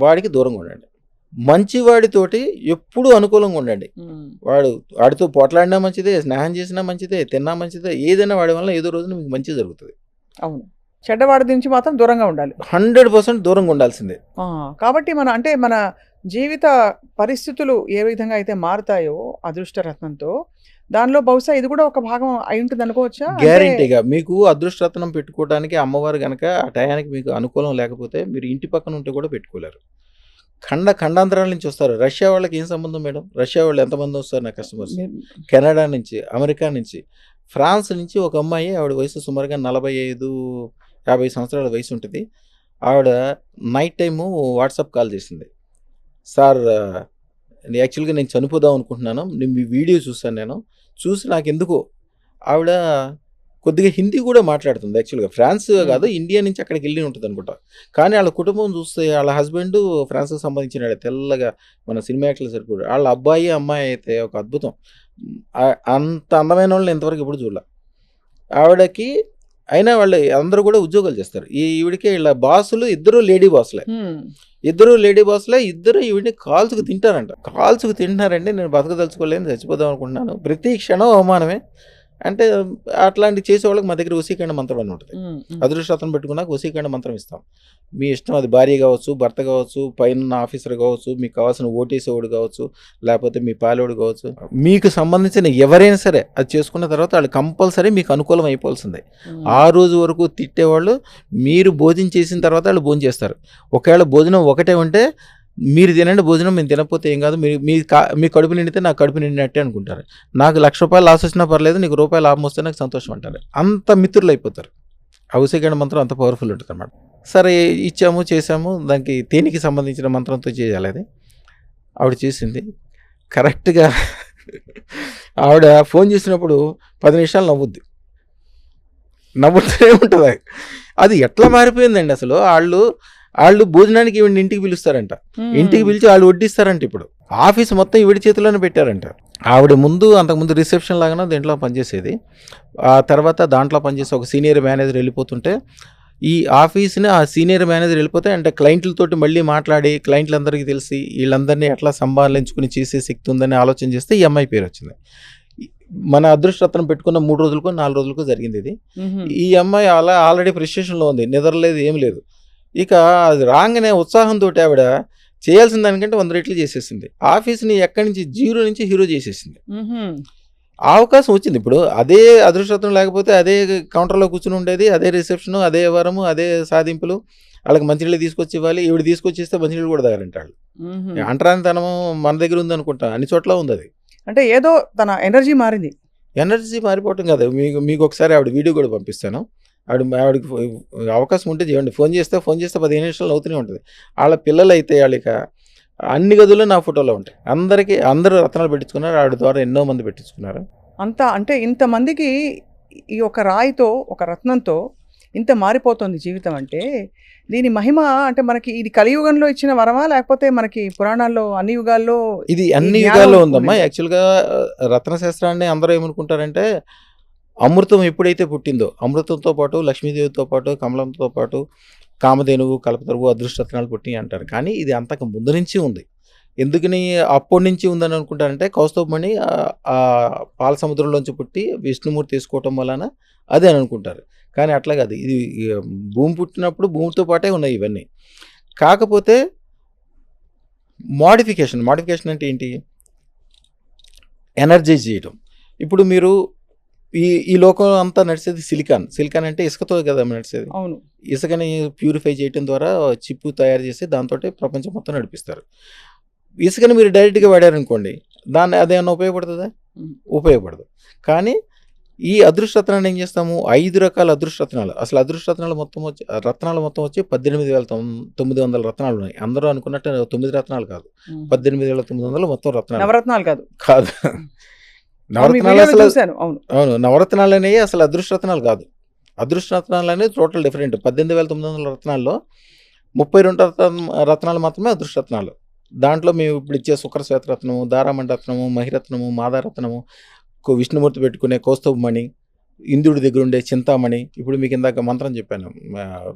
వాడికి దూరంగా ఉండండి. మంచివాడితోటి ఎప్పుడు అనుకూలంగా ఉండండి. వాడితో పోట్లాడినా మంచిదే, స్నేహం చేసినా మంచిదే, తిన్నా మంచిదే, ఏదైనా వాడి వల్ల ఏదో రోజున మీకు మంచి జరుగుతుంది. అవును, చెడ్డవాడి నుంచి మాత్రం దూరంగా ఉండాలి. 100% దూరంగా ఉండాల్సిందే. కాబట్టి మన జీవిత పరిస్థితులు ఏ విధంగా అయితే మారుతాయో అదృష్టరత్నంతో, దానిలో బహుశా ఇది కూడా ఒక భాగం అయి ఉంటుంది అనుకోవచ్చా? గ్యారెంటీగా మీకు అదృష్టరత్నం పెట్టుకోవడానికి అమ్మవారు కనుక ఆ టయానికి మీకు అనుకూలం లేకపోతే మీరు ఇంటి పక్కన ఉంటే కూడా పెట్టుకోలేరు. ఖండాంతరాల నుంచి వస్తారు. రష్యా వాళ్ళకి ఏం సంబంధం మేడం? రష్యా వాళ్ళు ఎంతమంది వస్తారు నా కస్టమర్స్? కెనడా నుంచి, అమెరికా నుంచి, ఫ్రాన్స్ నుంచి ఒక అమ్మాయి, ఆవిడ వయసు సుమారుగా 45-50 సంవత్సరాల వయసు ఉంటుంది. ఆవిడ నైట్ టైము వాట్సాప్ కాల్ చేసింది. సార్ యాక్చువల్గా నేను చనిపోదాం అనుకుంటున్నాను, మీ వీడియో చూసాను, చూసి నాకు ఎందుకో ఆవిడ కొద్దిగా హిందీ కూడా మాట్లాడుతుంది. యాక్చువల్గా ఫ్రాన్స్ కాదు, ఇండియా నుంచి అక్కడికి వెళ్ళి ఉంటుంది అనుకుంటా. కానీ వాళ్ళ కుటుంబం చూస్తే వాళ్ళ హస్బెండ్ ఫ్రాన్స్కి సంబంధించిన తెల్లగా మన సినిమా యాక్టర్లు సరిపోయాడు. వాళ్ళ అబ్బాయి అమ్మాయి అయితే ఒక అద్భుతం. అంత అందమైన వాళ్ళని ఇంతవరకు ఎప్పుడు చూడాల ఆవిడకి. అయినా వాళ్ళు అందరూ కూడా ఉద్యోగాలు చేస్తారు. ఈవిడికి వీళ్ళ బాసులు ఇద్దరు లేడీ బాసులే, ఇద్దరు ఈవిడిని కాల్చుకు తింటారండి. నేను బతకదలుచుకోలేని చచ్చిపోదాం అనుకుంటున్నాను, ప్రతి క్షణం అవమానమే. అంటే అట్లాంటి చేసేవాళ్ళకి మా దగ్గర వశీకరణ మంత్రం అని ఉంటుంది. అదృష్టరత్నం పెట్టుకున్నాక వశీకరణ మంత్రం ఇస్తాం. మీ ఇష్టం, అది భార్య కావచ్చు, భర్త కావచ్చు, పైన ఆఫీసర్ కావచ్చు, మీకు కావాల్సిన ఓటేసేవాడు కావచ్చు, లేకపోతే మీ పాలేవాడు కావచ్చు, మీకు సంబంధించిన ఎవరైనా సరే అది చేసుకున్న తర్వాత వాళ్ళు కంపల్సరీ మీకు అనుకూలం అయిపోవాల్సిందే. ఆ రోజు వరకు తిట్టేవాళ్ళు మీరు భోజనం చేసిన తర్వాత వాళ్ళు భోజనం చేస్తారు. ఒకవేళ భోజనం ఒకటే ఉంటే మీరు తినండి భోజనం, మేము తినకపోతే ఏం కాదు, మీ కడుపు నిండితే నాకు కడుపు నిండినట్టే అనుకుంటారు. నాకు ₹1,00,000 లాస్ వచ్చినా పర్లేదు, నీకు రూపాయలు లాభం వస్తే నాకు సంతోషం అంటారు. అంత మిత్రులు అయిపోతారు. వశీకరణ మంత్రం అంత పవర్ఫుల్ ఉంటుంది అన్నమాట. సరే ఇచ్చాము, చేసాము. దానికి తేనికి సంబంధించిన మంత్రంతో చేయాలి. అది ఆవిడ చేసింది కరెక్ట్గా. ఆవిడ ఫోన్ చేసినప్పుడు 10 నిమిషాలు నవ్వుతూనే ఉంటుంది. అది ఎట్లా మారిపోయిందండి అసలు. వాళ్ళు భోజనానికి ఈవిడ ఇంటికి పిలుస్తారంట, ఇంటికి పిలిచి వాళ్ళు వడ్డిస్తారంట. ఇప్పుడు ఆఫీస్ మొత్తం ఈవిడ చేతిలోనే పెట్టారంట. ఆవిడ అంతకుముందు రిసెప్షన్ లాగానే దీంట్లో పనిచేసేది. ఆ తర్వాత దాంట్లో పనిచేసే ఒక సీనియర్ మేనేజర్ వెళ్ళిపోతుంటే, ఈ ఆఫీస్ని ఆ సీనియర్ మేనేజర్ వెళ్ళిపోతే అంటే క్లయింట్లతోటి మళ్ళీ మాట్లాడి క్లయింట్లందరికీ తెలిసి వీళ్ళందరినీ ఎట్లా సంభాలించుకుని చేసే శక్తి ఉందని ఆలోచన చేస్తే ఈ అమ్మాయి పేరు వచ్చింది. మన అదృష్టరత్నం పెట్టుకున్న 3 రోజులకో 4 రోజులకో జరిగింది ఇది. ఈ అమ్మాయి అలా ఆల్రెడీ ప్రిస్టేషన్లో ఉంది, నిద్రలేదు, ఏం లేదు. ఇక అది రాగానే ఉత్సాహంతో ఆవిడ చేయాల్సిన దానికంటే 100 రెట్లు చేసేసింది. ఆఫీస్ని ఎక్కడి నుంచి 0 నుంచి హీరో చేసేసింది. అవకాశం వచ్చింది. ఇప్పుడు అదే అదృష్టం లేకపోతే అదే కౌంటర్లో కూర్చుని ఉండేది, అదే రిసెప్షను, అదే వారము, అదే సాధింపులు. వాళ్ళకి మంచినీళ్ళు తీసుకొచ్చి ఇవ్వాలి. ఈవిడ తీసుకొచ్చేస్తే మంచినీళ్ళు కూడా తాగారంటాడు. అంటరానితనం మన దగ్గర ఉంది అనుకుంటా, అన్ని చోట్ల ఉంది. అది అంటే ఏదో తన ఎనర్జీ మారిపోవటం కదా. మీకు ఒకసారి ఆవిడ వీడియో కూడా పంపిస్తాను. ఆవిడకి అవకాశం ఉంటే చేయండి. ఫోన్ చేస్తే 15 నిమిషాలు అవుతూనే ఉంటుంది. వాళ్ళ పిల్లలు అయితే వాళ్ళకి అన్ని గదుల్లో నా ఫోటోలో ఉంటాయి. అందరూ రత్నాలు పెట్టించుకున్నారు. ఆవిడ ద్వారా ఎన్నో మంది పెట్టించుకున్నారు. అంతా అంటే ఇంతమందికి ఈ ఒక రాయితో, ఒక రత్నంతో ఇంత మారిపోతుంది జీవితం. అంటే దీని మహిమ అంటే మనకి ఇది కలియుగంలో ఇచ్చిన వరమా, లేకపోతే మనకి పురాణాల్లో అన్ని యుగాల్లో? ఇది అన్ని యుగాల్లో ఉందమ్మా. యాక్చువల్గా రత్నశాస్త్రాన్ని అందరూ ఏమనుకుంటారంటే, అమృతం ఎప్పుడైతే పుట్టిందో, అమృతంతో పాటు లక్ష్మీదేవితో పాటు కమలంతో పాటు కామధేనువు, కల్పతరువు, అదృష్టరత్నాలు పుట్టినాయి అంటారు. కానీ ఇది అంతకు ముందు నుంచి ఉంది. ఎందుకని అప్పటి నుంచి ఉందని అనుకుంటారంటే కౌస్తుభమణి ఆ పాల సముద్రంలోంచి పుట్టి విష్ణుమూర్తి తీసుకోవటం వలన అదే అని అనుకుంటారు. కానీ అట్లా కాదు. ఇది భూమి పుట్టినప్పుడు భూమితో పాటే ఉన్నాయి ఇవన్నీ. కాకపోతే మోడిఫికేషన్ అంటే ఏంటి? ఎనర్జైజ్ చేయటం. ఇప్పుడు మీరు ఈ లోకం అంతా నడిచేది సిలికాన్ అంటే ఇసుకతో కదా నడిచేది. అవును. ఇసుకని ప్యూరిఫై చేయటం ద్వారా చిప్పు తయారు చేసి దాంతో ప్రపంచం మొత్తం నడిపిస్తారు. ఇసుకని మీరు డైరెక్ట్గా వాడారనుకోండి, దాన్ని అదేమన్నా ఉపయోగపడుతుందా? ఉపయోగపడదు. కానీ ఈ అదృష్టరత్నాన్ని ఏం చేస్తాము? 5 రకాల అదృష్టరత్నాలు. అసలు అదృష్టరత్నాలు మొత్తం వచ్చి 18,900 రత్నాలు ఉన్నాయి. అందరూ అనుకున్నట్టు 9 రత్నాలు కాదు, 18,900 మొత్తం రత్నాలు. నవరత్నాలు కాదు. నవరత్నాలు అసలు అవును, నవరత్నాలు అనేవి అసలు అదృష్టరత్నాలు కాదు. అదృష్టరత్నాలు అనేది టోటల్ డిఫరెంట్. 18,900 రత్నాల్లో 32 రత్నాలు మాత్రమే అదృష్టరత్నాలు. దాంట్లో మేము ఇప్పుడు ఇచ్చే శుక్రశ్వేతరత్నము, దారామండరత్నము, మహిరత్నము, మాదారత్నము, విష్ణుమూర్తి పెట్టుకునే కౌస్తుభమణి, ఇంద్రుడి దగ్గర ఉండే చింతామణి. ఇప్పుడు మీకు ఇందాక మంత్రం చెప్పాను,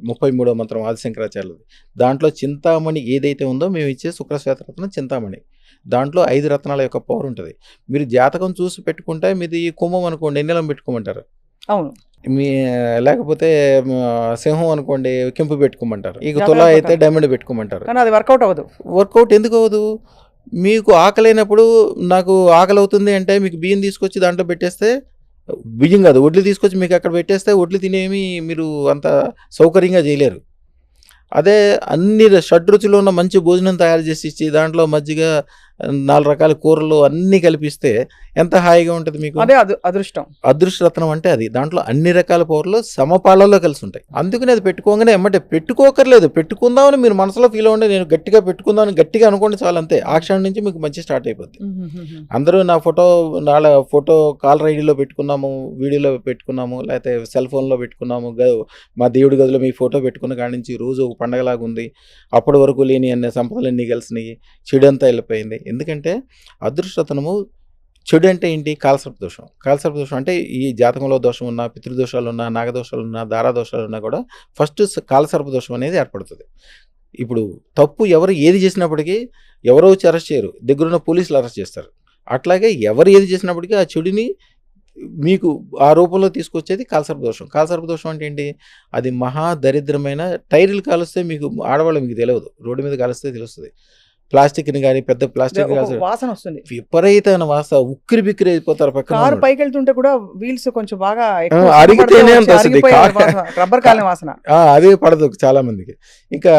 33వ మంత్రం ఆదిశంకరాచార్యులది. దాంట్లో చింతామణి ఏదైతే ఉందో మేము ఇచ్చే శుక్రశ్వేతరత్నం చింతామణి. దాంట్లో 5 రత్నాల యొక్క పవర్ ఉంటుంది. మీరు జాతకం చూసి పెట్టుకుంటే మీది కుంభం అనుకోండి, ఎన్నెలం పెట్టుకోమంటారు. అవును. లేకపోతే సింహం అనుకోండి, కెంపు పెట్టుకోమంటారు. ఇక తులా అయితే డైమండ్ పెట్టుకోమంటారు. కానీ అది వర్కౌట్ అవ్వదు. వర్కౌట్ ఎందుకు అవ్వదు? మీకు ఆకలైనప్పుడు నాకు ఆకలి అవుతుంది అంటే మీకు బియ్యం తీసుకొచ్చి దాంట్లో పెట్టేస్తే, బియ్యం కాదు వడ్లు తీసుకొచ్చి మీకు అక్కడ పెట్టేస్తే వడ్లు తినేమి మీరు అంత సౌకర్యంగా చేయలేరు. అదే అన్ని షడ్రుచులు ఉన్న మంచి భోజనం తయారు చేసి ఇచ్చి దాంట్లో మజ్జిగ 4 రకాల కూరలు అన్నీ కలిపిస్తే ఎంత హాయిగా ఉంటుంది మీకు. అదే అదృష్టం. అదృష్టరత్నం అంటే అది. దాంట్లో అన్ని రకాల పవర్లు సమపాళ్ళలో కలిసి ఉంటాయి. అందుకని అది పెట్టుకోగానే ఎమ్మటే పెట్టుకోకర్లేదు, పెట్టుకుందామని మీరు మనసులో ఫీల్ అవ్వండి, నేను గట్టిగా పెట్టుకుందామని గట్టిగా అనుకోండి చాలు, అంతే. ఆ క్షణం నుంచి మీకు మంచి స్టార్ట్ అయిపోద్ది. అందరూ నా ఫోటో కాలర్ ఐడిలో పెట్టుకున్నాము, వీడియోలో పెట్టుకున్నాము, లేకపోతే సెల్ ఫోన్లో పెట్టుకున్నాము, మా దేవుడి గదిలో మీ ఫోటో పెట్టుకున్న కాడి నుంచి రోజు ఒక పండగలాగా ఉంది. అప్పటి వరకు లేని అన్ని సంపదలన్నీ కలిసినాయి, చెడంతా వెళ్ళిపోయింది. ఎందుకంటే అదృష్టతనము చెడు అంటే ఏంటి? కాలసర్ప దోషం. కాలసర్ప దోషం అంటే ఈ జాతకంలో దోషం ఉన్నా, పితృదోషాలు ఉన్నా, నాగదోషాలు ఉన్నా, దారాదోషాలు ఉన్నా కూడా ఫస్ట్ కాలసర్ప దోషం అనేది ఏర్పడుతుంది. ఇప్పుడు తప్పు ఎవరు ఏది చేసినప్పటికీ ఎవరో వచ్చి అరెస్ట్ చేయరు, దగ్గరున్న పోలీసులు అరెస్ట్ చేస్తారు. అట్లాగే ఎవరు ఏది చేసినప్పటికీ ఆ చెడుని మీకు ఆ రూపంలో తీసుకొచ్చేది కాలసర్ప దోషం. కాలసర్ప దోషం అంటే ఏంటి? అది మహా దరిద్రమైన టైర్లు కాలుస్తే మీకు ఆడవాళ్ళు మీకు తెలియదు, రోడ్డు మీద కాలుస్తే తెలుస్తుంది. ప్లాస్టిక్ని కానీ పెద్ద ప్లాస్టిక్ వాసన వస్తుంది, విపరీతమైన వాసన, ఉక్కిరి బిక్కిరి అయిపోతారు. పక్కన పైకి వెళ్తుంటే కూడా వీల్స్ కొంచెం బాగా అరిగితేనే రబ్బర్ కాలిన వాసన అదే పడదు చాలా మందికి. ఇంకా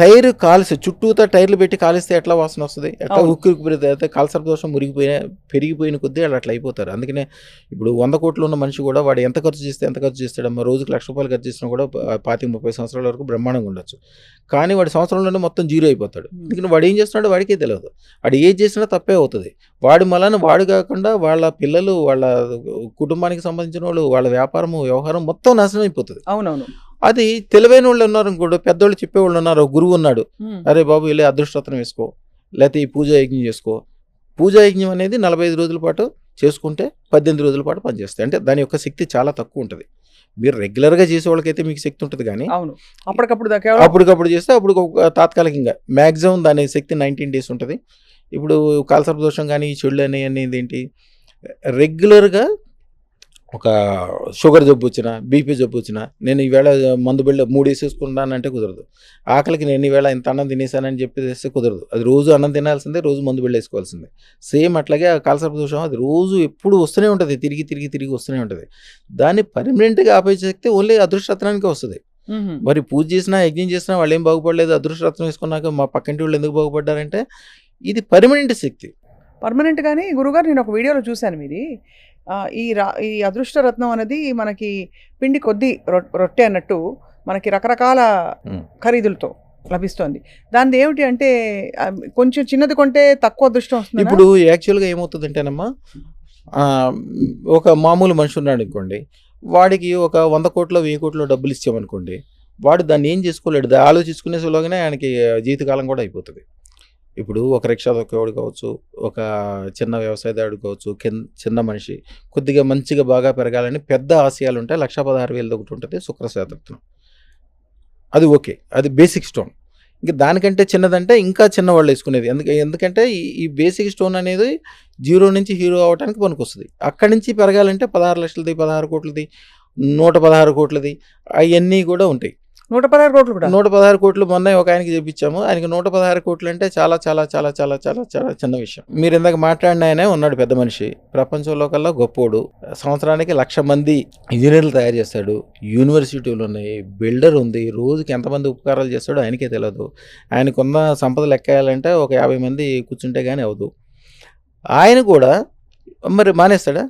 టైర్ కాల్సి చుట్టూతా టైర్లు పెట్టి కాలిస్తే ఎట్లా వాసన వస్తుంది? ఎట్లా ఉక్కిరి అయితే కాలసర్ప దోషం పెరిగిపోయిన కొద్దీ వాళ్ళు అట్లా అయిపోతారు. అందుకనే ఇప్పుడు 100 కోట్లు ఉన్న మనిషి కూడా వాడు ఎంత ఖర్చు చేస్తాడమ్మా, రోజుకి ₹1,00,000 ఖర్చు చేసినా కూడా 25-30 సంవత్సరాల వరకు బ్రహ్మాండంగా ఉండొచ్చు. కానీ వాడి సంవత్సరంలోనే మొత్తం జీరో అయిపోతాడు. ఎందుకంటే వాడు ఏం చేస్తున్నాడో వాడికే తెలియదు. వాడు ఏది చేసినా తప్పే అవుతుంది. వాడి మళ్ళీ వాడు కాకుండా వాళ్ళ పిల్లలు, వాళ్ళ కుటుంబానికి సంబంధించిన వాళ్ళు, వాళ్ళ వ్యాపారము వ్యవహారం మొత్తం నాశనం అయిపోతుంది. అవునవును. అది తెలివైన వాళ్ళు ఉన్నారు ఇంకోటి, పెద్దోళ్ళు చెప్పేవాళ్ళు ఉన్నారు. గురువు ఉన్నాడు, అరే బాబు వెళ్ళి అదృష్టరత్నం వేసుకో, లేకపోతే ఈ పూజా యజ్ఞం చేసుకో. పూజా యజ్ఞం అనేది 45 రోజుల పాటు చేసుకుంటే 18 రోజుల పాటు పనిచేస్తాయి. అంటే దాని యొక్క శక్తి చాలా తక్కువ ఉంటుంది. మీరు రెగ్యులర్గా చేసే వాళ్ళకైతే మీకు శక్తి ఉంటుంది, కానీ అప్పటికప్పుడు చేస్తే అప్పుడు తాత్కాలికంగా మ్యాక్సిమం దాని శక్తి 19 days ఉంటుంది. ఇప్పుడు కాలసర్ప దోషం కానీ ఈ చెడులు అనేది ఏంటి? రెగ్యులర్గా ఒక షుగర్ జబ్బు వచ్చినా, బీపీ జబ్బు వచ్చినా, నేను ఈవేళ మందు బిళ్ళ 3 వేసేసుకుంటానంటే కుదరదు. ఆకలికి నేను ఈవేళ ఇంత అన్నం తినేసానని చెప్పేస్తే కుదరదు. అది రోజు అన్నం తినాల్సిందే, రోజు మందు బిళ్ళ వేసుకోవాల్సిందే. సేమ్ అట్లాగే ఆ కాలసర్ప దోషం అది రోజు ఎప్పుడు వస్తూనే ఉంటుంది, తిరిగి వస్తూనే ఉంటుంది. దాన్ని పర్మనెంట్గా ఆపే శక్తి ఓన్లీ అదృష్టరత్నానికే వస్తుంది. మరి పూజ చేసినా యజ్ఞం చేసినా వాళ్ళు ఏం బాగుపడలేదు, అదృష్టరత్నం వేసుకున్నాక మా పక్కింటి వాళ్ళు ఎందుకు బాగుపడ్డారంటే ఇది పర్మనెంట్ శక్తి. పర్మనెంట్. కానీ గురుగారు నేను ఒక వీడియోలో చూశాను మీది, ఈ అదృష్టరత్నం అనేది మనకి పిండి కొద్దీ రొట్టె అన్నట్టు మనకి రకరకాల ఖరీదులతో లభిస్తుంది. దాని ఏమిటి అంటే కొంచెం చిన్నది కొంటే తక్కువ అదృష్టం వస్తుంది. ఇప్పుడు యాక్చువల్గా ఏమవుతుందంటేనమ్మా, ఒక మామూలు మనిషి ఉన్నాడు అనుకోండి, వాడికి ఒక 100 కోట్లు 1000 కోట్లు డబ్బులు ఇచ్చామనుకోండి, వాడు దాన్ని ఏం చేసుకోలేడు. ఆలోచించుకునే సులువుగానే ఆయనకి జీవితకాలం కూడా అయిపోతుంది. ఇప్పుడు ఒక రిక్షా దొక్కేవాడు కావచ్చు, ఒక చిన్న వ్యవసాయదారుడు కావచ్చు, చిన్న మనిషి కొద్దిగా మంచిగా బాగా పెరగాలని పెద్ద ఆశయాలు ఉంటాయి. 1,16,000 ఒకటి ఉంటుంది శుక్రశ్వేతరత్నం. అది ఓకే, అది బేసిక్ స్టోన్. ఇంకా దానికంటే చిన్నదంటే ఇంకా చిన్నవాళ్ళు వేసుకునేది. ఎందుకంటే ఈ బేసిక్ స్టోన్ అనేది 0 నుంచి హీరో అవ్వడానికి పనికొస్తుంది. అక్కడి నుంచి పెరగాలంటే 16 లక్షలది, 16 కోట్లది, 116 కోట్లది అవన్నీ కూడా ఉంటాయి. 116 కోట్లు కూడా 116 కోట్లు మొన్న ఒక ఆయనకి చూపించాము. ఆయనకి 116 కోట్లు అంటే చాలా చాలా చాలా చాలా చాలా చాలా చిన్న విషయం. మీరు ఇందాక మాట్లాడిన ఆయనే ఉన్నాడు పెద్ద మనిషి, ప్రపంచంలో కల్లా గొప్పోడు, సంవత్సరానికి 1,00,000 మంది ఇంజనీర్లు తయారు చేస్తాడు, యూనివర్సిటీలు ఉన్నాయి, బిల్డర్ ఉంది, రోజుకి ఎంతమంది ఉపకారాలు చేస్తాడో ఆయనకే తెలియదు. ఆయనకున్న సంపద లెక్కేయాలంటే ఒక 50 మంది కూర్చుంటే కానీ అవ్వదు. ఆయన కూడా మరి మానేస్తాడా?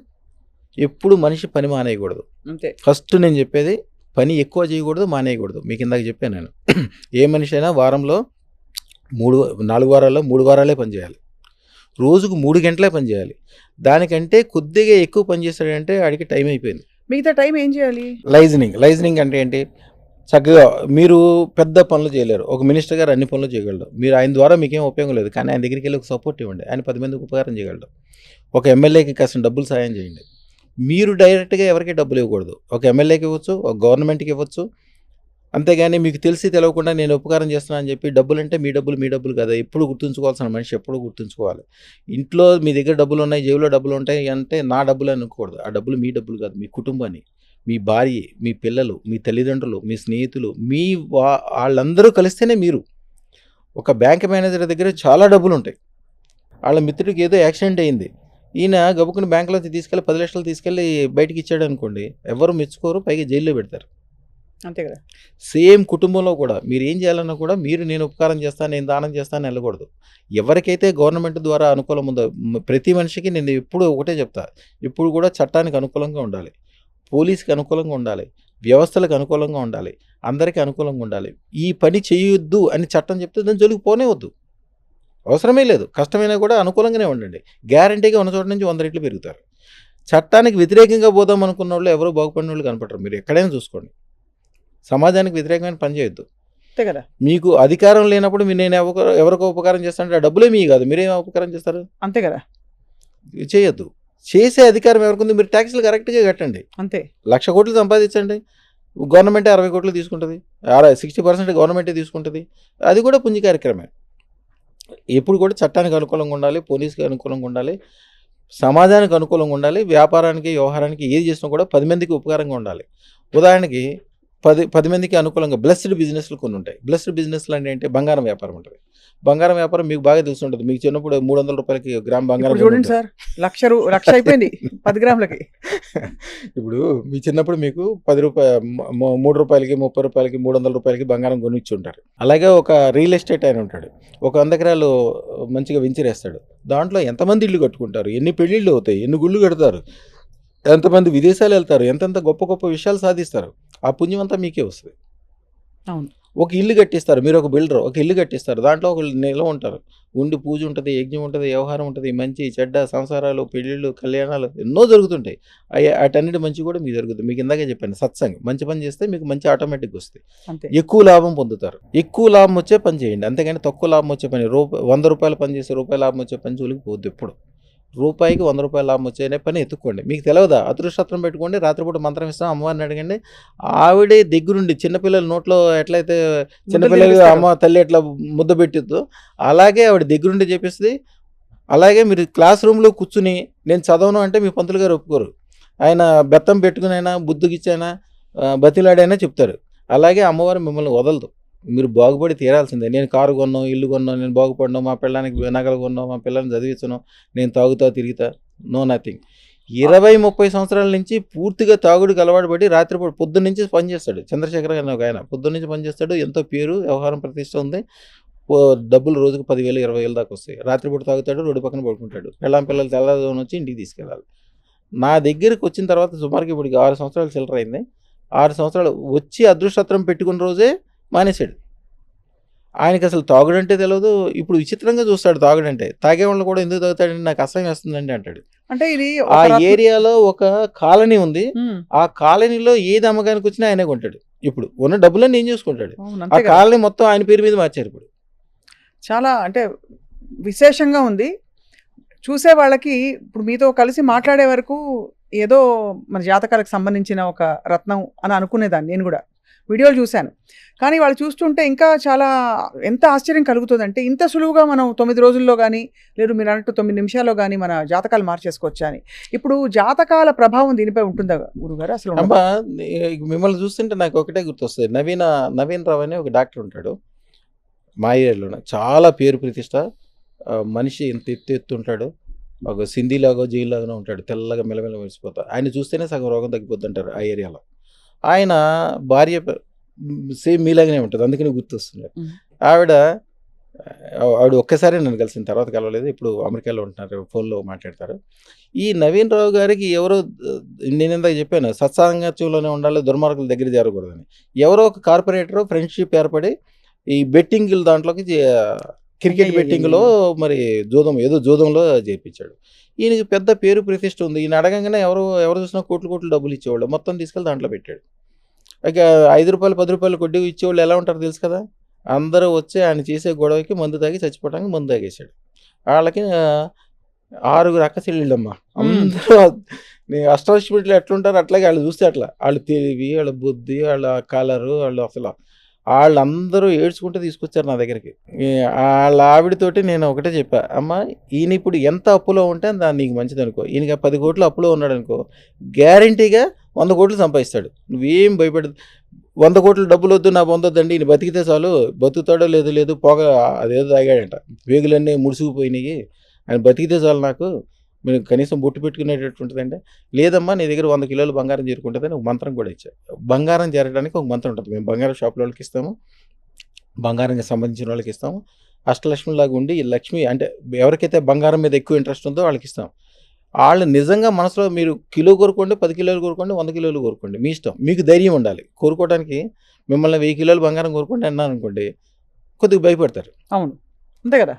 ఎప్పుడు మనిషి పని మానేయకూడదు. అంతే. ఫస్ట్ నేను చెప్పేది పని ఎక్కువ చేయకూడదు, మానేయకూడదు. మీకు ఇందాక చెప్పాను నేను, ఏ మనిషి అయినా వారంలో 4 వారాల్లో 3 వారాలే పని చేయాలి, రోజుకు 3 గంటలే పని చేయాలి. దానికంటే కొద్దిగా ఎక్కువ పని చేస్తాడంటే వాడికి టైం అయిపోయింది. మిగతా టైం ఏం చేయాలి? లైజనింగ్ అంటే ఏంటి? చక్కగా మీరు పెద్ద పనులు చేయలేరు, ఒక మినిస్టర్ గారు అన్ని పనులు చేయగలడు, మీరు ఆయన ద్వారా మీకేం ఉపయోగం లేదు, కానీ ఆయన దగ్గరికి వెళ్ళి ఒక సపోర్ట్ ఇవ్వండి, ఆయన 10 మందికి ఉపకారం చేయగలడు. ఒక ఎమ్మెల్యేకి కాసిన డబ్బులు సాయం చేయండి. మీరు డైరెక్ట్గా ఎవరికి డబ్బులు ఇవ్వకూడదు, ఒక ఎమ్మెల్యేకి ఇవ్వచ్చు, ఒక గవర్నమెంట్కి ఇవ్వచ్చు. అంతేగాని మీకు తెలిసి తెలియకుండా నేను ఉపకారం చేస్తున్నాను అని చెప్పి డబ్బులు అంటే మీ డబ్బులు కదా. ఎప్పుడు గుర్తుంచుకోవాల్సిన మనిషి ఎప్పుడు గుర్తుంచుకోవాలి. ఇంట్లో మీ దగ్గర డబ్బులు ఉన్నాయి, జేబులో డబ్బులు ఉంటాయి అంటే నా డబ్బులు అనుకోకూడదు. ఆ డబ్బులు మీ డబ్బులు కాదు, మీ కుటుంబాన్ని, మీ భార్య, మీ పిల్లలు, మీ తల్లిదండ్రులు, మీ స్నేహితులు, వాళ్ళందరూ కలిస్తేనే మీరు. ఒక బ్యాంక్ మేనేజర్ దగ్గర చాలా డబ్బులు ఉంటాయి, వాళ్ళ మిత్రుడికి ఏదో యాక్సిడెంట్ అయింది, ఈయన గబుకుని బ్యాంకులో తీసుకెళ్ళి 10 లక్షలు తీసుకెళ్ళి బయటికి ఇచ్చాడు అనుకోండి, ఎవరు మెచ్చుకోరు, పైగా జైల్లో పెడతారు. అంతే కదా. సేమ్ కుటుంబంలో కూడా మీరు ఏం చేయాలన్నా కూడా మీరు నేను ఉపకారం చేస్తాను, నేను దానం చేస్తాను వెళ్ళకూడదు. ఎవరికైతే గవర్నమెంట్ ద్వారా అనుకూలం ఉందో ప్రతి మనిషికి నేను ఎప్పుడు ఒకటే చెప్తా, ఇప్పుడు కూడా చట్టానికి అనుకూలంగా ఉండాలి, పోలీస్కి అనుకూలంగా ఉండాలి, వ్యవస్థలకు అనుకూలంగా ఉండాలి, అందరికీ అనుకూలంగా ఉండాలి. ఈ పని చేయొద్దు అని చట్టం చెప్తే దాని జోలికి పోనే వద్దు, అవసరమే లేదు. కష్టమైనా కూడా అనుకూలంగానే ఉండండి, గ్యారంటీగా ఉన్న చోట నుంచి 100 రెట్లు పెరుగుతారు. చట్టానికి వ్యతిరేకంగా పోదాం అనుకున్న వాళ్ళు ఎవరో బాగుపడిన వాళ్ళు కనపడరు. మీరు ఎక్కడైనా చూసుకోండి, సమాజానికి వ్యతిరేకమైన పని చేయొద్దు. అంతే కదా. మీకు అధికారం లేనప్పుడు నేను ఎవరికో ఉపకారం చేస్తానంటే ఆ డబ్బులే మీ కాదు, మీరేం ఉపకారం చేస్తారు? అంతే కదా. చేయొద్దు. చేసే అధికారం ఎవరికి? మీరు ట్యాక్స్లు కరెక్ట్గా కట్టండి. అంతే. 1,00,000 కోట్లు సంపాదించండి, గవర్నమెంటే 60 కోట్లు తీసుకుంటుంది, 60% గవర్నమెంటే తీసుకుంటుంది, అది కూడా పుంజి కార్యక్రమే. ఎప్పుడు కూడా చట్టానికి అనుకూలంగా ఉండాలి, పోలీస్కి అనుకూలంగా ఉండాలి, సమాజానికి అనుకూలంగా ఉండాలి, వ్యాపారానికి వ్యవహారానికి ఏది చేసినా కూడా 10 మందికి ఉపకారంగా ఉండాలి. ఉదాహరణకి 10 మందికి అనుకూలంగా బ్లెస్డ్ బిజినెస్లు కొన్ని ఉంటాయి. బ్లెస్డ్ బిజినెస్లు అంటే ఏంటి? బంగారం వ్యాపారం ఉంటుంది. బంగారం వ్యాపారం మీకు బాగా తెలిసి ఉంటుంది. మీకు చిన్నప్పుడు 300 రూపాయలకి గ్రామ్ బంగారం చూడండి సార్, 1,00,000 అయిపోయింది 10 గ్రాములకి. ఇప్పుడు మీ చిన్నప్పుడు మీకు 10 రూపాయలు 3 రూపాయలకి 30 రూపాయలకి 300 రూపాయలకి బంగారం కొనిచ్చి ఉంటారు. అలాగే ఒక రియల్ ఎస్టేట్ ఆయన ఉంటాడు, ఒక 100 ఎకరాలు మంచిగా వెంచరేస్తాడు. దాంట్లో ఎంతమంది ఇల్లు కట్టుకుంటారు, ఎన్ని పెళ్ళిళ్ళు అవుతాయి, ఎన్ని గుళ్ళు కడతారు, ఎంతమంది విదేశాలు వెళ్తారు, ఎంతెంత గొప్ప గొప్ప విషయాలు సాధిస్తారు. ఆ పుణ్యం అంతా మీకే వస్తుంది. అవును. ఒక ఇల్లు కట్టిస్తారు, మీరు ఒక బిల్డర్, ఒక ఇల్లు కట్టిస్తారు, దాంట్లో ఒక నిల్వ ఉంటారు, ఉండి పూజ ఉంటుంది, యజ్ఞం ఉంటుంది, వ్యవహారం ఉంటుంది, మంచి చెడ్డ సంసారాలు, పెళ్ళిళ్ళు, కళ్యాణాలు ఎన్నో జరుగుతుంటాయి. వాటన్నిటి మంచి కూడా మీకు జరుగుతుంది. మీకు ఇందాకే చెప్పాను, సత్సంగం. మంచి పని చేస్తే మీకు మంచి ఆటోమేటిక్గా వస్తుంది, ఎక్కువ లాభం పొందుతారు. ఎక్కువ లాభం వచ్చే పని చేయండి, అంతేగాని తక్కువ లాభం వచ్చే పని 100 రూపాయలు పని చేసి రూపాయి లాభం వచ్చే పని జోలికి పోద్దు. ఎప్పుడు రూపాయికి 100 రూపాయల లాభం వచ్చే పని ఎత్తుక్కోండి. మీకు తెలియదా? అదృష్టం పెట్టుకోండి, రాత్రిపూట మంత్రం ఇస్తాం, అమ్మవారిని అడగండి. ఆవిడే దగ్గరుండి చిన్నపిల్లల నోట్లో ఎట్లయితే చిన్నపిల్లలు అమ్మ తల్లి ఎట్లా ముద్ద పెట్టిద్దో అలాగే ఆవిడ దగ్గరుండి చెప్పిస్తుంది. అలాగే మీరు క్లాస్ రూమ్లో కూర్చుని నేను చదవను అంటే మీ పంతులు గారు ఒప్పుకోరు. ఆయన బెత్తం పెట్టుకునైనా బుద్ధికిచ్చైనా బతిలాడైనా చెప్తారు. అలాగే అమ్మవారు మిమ్మల్ని వదలదు, మీరు బాగుపడి తీరాల్సిందే. నేను కారు కొన్నాం, ఇల్లు కొన్నాం, నేను బాగుపడినాం, మా పిల్లానికి నగలు కొన్నాం, మా పిల్లల్ని చదివించను, నేను తాగుతా తిరుగుతా, నో నథింగ్. 20-30 సంవత్సరాల నుంచి పూర్తిగా తాగుడికి అలవాటు పడి రాత్రిపూట పొద్దున్న నుంచి పనిచేస్తాడు. చంద్రశేఖర్ గారు ఒక ఆయన పొద్దున్న నుంచి పనిచేస్తాడు, ఎంతో పేరు వ్యవహారం ప్రతిష్ట ఉంది, డబ్బులు రోజుకు 10,000 20,000 దాకా వస్తాయి. రాత్రిపూట తాగుతాడు, రోడ్డు పక్కన పడుకుంటాడు, పిల్లలు తెల్లదోని వచ్చి ఇంటికి తీసుకెళ్ళాలి. నా దగ్గరికి వచ్చిన తర్వాత సుమారుకి ఇప్పుడు 6 సంవత్సరాలు చిల్లర అయింది. 6 సంవత్సరాలు వచ్చి అదృష్టత్రం పెట్టుకున్న రోజే మానేశాడు. ఆయనకి అసలు తాగుడంటే తెలియదు. ఇప్పుడు విచిత్రంగా చూస్తాడు తాగుడంటే. తాగేవాళ్ళు కూడా ఎందుకు తాగుతాడంటే నాకు అసహ్యం వేస్తుందండి అంటాడు. అంటే ఇది ఆ ఏరియాలో ఒక కాలనీ ఉంది, ఆ కాలనీలో ఏది అమ్మకానికి వచ్చినా ఆయనే కొంటాడు. ఇప్పుడు ఉన్న డబ్బులన్నీ ఏం చూసుకుంటాడు. ఆ కాలనీ మొత్తం ఆయన పేరు మీద మార్చారు. ఇప్పుడు చాలా అంటే విశేషంగా ఉంది చూసే వాళ్ళకి. ఇప్పుడు మీతో కలిసి మాట్లాడే వరకు ఏదో మన జాతకాలకు సంబంధించిన ఒక రత్నం అని అనుకునేదాన్ని నేను కూడా. వీడియోలు చూశాను. కానీ వాళ్ళు చూస్తుంటే ఇంకా చాలా ఎంత ఆశ్చర్యం కలుగుతుందంటే, ఇంత సులువుగా మనం 9 రోజుల్లో గానీ, లేదు మీరన్నట్టు 9 నిమిషాల్లో గానీ మన జాతకాలు మార్చేసుకోవచ్చా అని. ఇప్పుడు జాతకాల ప్రభావం దీనిపై ఉంటుందా గురుగారు అసలు? ఉండదా? అమ్మా మిమ్మల్ని చూస్తుంటే నాకు ఒకటే గుర్తొస్తుంది. నవీన్ రావు అని ఒక డాక్టర్ ఉంటాడు మా ఏరియాలోనే. చాలా పేరు ప్రతిష్ట. మనిషి ఇంత ఎత్తు ఉంటాడు. ఒక సింధీలాగో జైల్లాగానే ఉంటాడు. తెల్లగా మెల్లమెల్ల మెరిసిపోతా. ఆయన చూస్తేనే సగం రోగం తగ్గిపోద్ది అంటారు ఆ ఏరియాలో. ఆయన భార్య సేమ్ మీలాగానే ఉంటుంది, అందుకని గుర్తొస్తుంది. ఆవిడ ఒక్కసారి నన్ను కలిసిన తర్వాత కలవలేదు. ఇప్పుడు అమెరికాలో ఉంటున్నారు, ఫోన్లో మాట్లాడతారు. ఈ నవీన్ రావు గారికి ఎవరో, నేను ఇందాక చెప్పాను సత్సాంగత్యంలోనే ఉండాలి, దుర్మార్గుల దగ్గర చేరకూడదని. ఎవరో ఒక కార్పొరేటర్ ఫ్రెండ్షిప్ ఏర్పడి ఈ బెట్టింగ్ దాంట్లోకి క్రికెట్ బెట్టింగ్లో మరి జూదంలో చేయించాడు. ఈయనకి పెద్ద పేరు ప్రతిష్ట ఉంది. ఈయన అడగంగానే ఎవరు చూసినా కోట్లు డబ్బులు ఇచ్చేవాళ్ళు. మొత్తం తీసుకెళ్ళి దాంట్లో పెట్టాడు. ఇక 5 రూపాయలు 10 రూపాయలు కొద్ది ఇచ్చేవాళ్ళు ఎలా ఉంటారో తెలుసు కదా. అందరూ వచ్చి ఆయన చేసే గొడవకి మందు తాగి చచ్చిపోవడానికి మందు తాగేశాడు. వాళ్ళకి 6 అక్క చెల్లెళ్ళమ్మా. అందరూ అష్టాదశమిలో ఎట్లుంటారు అట్లాగే వాళ్ళు చూస్తే అట్లా. వాళ్ళు తెలివి, వాళ్ళ బుద్ధి, వాళ్ళ కలరు, వాళ్ళు అసలు వాళ్ళందరూ ఏడ్చుకుంటూ తీసుకొచ్చారు నా దగ్గరికి. వాళ్ళ ఆవిడతోటి నేను ఒకటే చెప్పా, అమ్మ ఈయన ఇప్పుడు ఎంత అప్పులో ఉంటే దాన్ని నీకు మంచిది అనుకో. ఈయనకి 10 కోట్లు అప్పులో ఉన్నాడు అనుకో, గ్యారంటీగా 100 కోట్లు సంపాదిస్తాడు. నువ్వేం భయపడదు. 100 కోట్లు డబ్బులు వద్దు, నా పొందొద్దండి, ఈయన బతికితే చాలు. బతుకుతాడో లేదు పొగ అదేదో తాగాడంట, వేగులన్నీ ముడుసుకుపోయినాయి, ఆయన బతికితే చాలు, నాకు మీరు కనీసం బొట్టు పెట్టుకునేటట్టు ఉంటుందంటే, లేదమ్మా నీ దగ్గర 100 కిలోలు బంగారం చేరుకుంటుందని ఒక మంత్రం కూడా ఇచ్చా. బంగారం చేరడానికి ఒక మంత్రం ఉంటుంది. మేము బంగారం షాపుల వాళ్ళకి ఇస్తాము, బంగారానికి సంబంధించిన వాళ్ళకి ఇస్తాము. అష్టలక్ష్మిలాగా ఉండి ఈ లక్ష్మి అంటే ఎవరికైతే బంగారం మీద ఎక్కువ ఇంట్రెస్ట్ ఉందో వాళ్ళకి ఇస్తాం. వాళ్ళు నిజంగా మనసులో మీరు కిలో కోరుకోండి, 10 కిలోలు కోరుకోండి, 100 కిలోలు కోరుకోండి, మీ ఇష్టం. మీకు ధైర్యం ఉండాలి కోరుకోవడానికి. మిమ్మల్ని 1000 కిలోలు బంగారం కోరుకోండి అన్నాను అనుకోండి, కొద్దిగా భయపడతారు. అవును, అంతే కదా.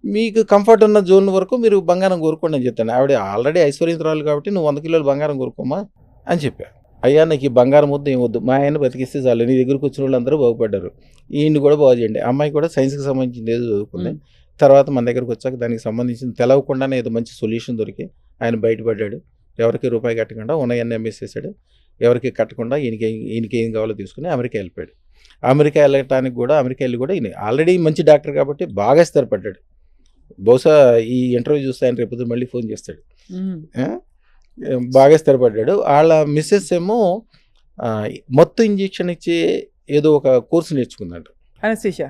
మీకు కంఫర్ట్ ఉన్న జోన్ వరకు మీరు బంగారం కోరుకోండి అని చెప్తాను. ఆవిడ ఆల్రెడీ ఐశ్వర్యంతురాలు కాబట్టి నువ్వు 100 కిలోలు బంగారం కోరుకోమా అని చెప్పా. అయ్యా నాకు ఈ బంగారం వద్దు, ఏం వద్దు, మా ఆయన బతికిస్తే చాలు, నీ దగ్గరకు వచ్చిన వాళ్ళు అందరూ బాగుపడ్డారు, ఈయన్ని కూడా బాగు చేయండి. అమ్మాయి కూడా సైన్స్కి సంబంధించింది ఏదో చదువుకుంది. తర్వాత మన దగ్గరకు వచ్చాక దానికి సంబంధించిన తెలవకుండానే ఏదో మంచి సొల్యూషన్ దొరికి ఆయన బయటపడ్డాడు. ఎవరికి రూపాయి కట్టకుండా ఉన్నాయన్నీ అమ్మేసేసాడు. ఎవరికి కట్టకుండా ఈయనకి ఏం కావాలో తీసుకుని అమెరికా వెళ్ళిపోయాడు. అమెరికా వెళ్ళటానికి కూడా అమెరికా వెళ్ళి కూడా ఈయన ఆల్రెడీ మంచి డాక్టర్ కాబట్టి బాగా స్థిరపడ్డాడు. బహుశా ఈ ఇంటర్వ్యూ చూస్తే ఆయన రేపు మళ్ళీ ఫోన్ చేస్తాడు. బాగా స్థిరపడ్డాడు. వాళ్ళ మిస్సెస్ ఏమో మొత్తం ఇంజెక్షన్ ఇచ్చే ఏదో ఒక కోర్సు నేర్చుకుందంట, ఎనస్థీషియా.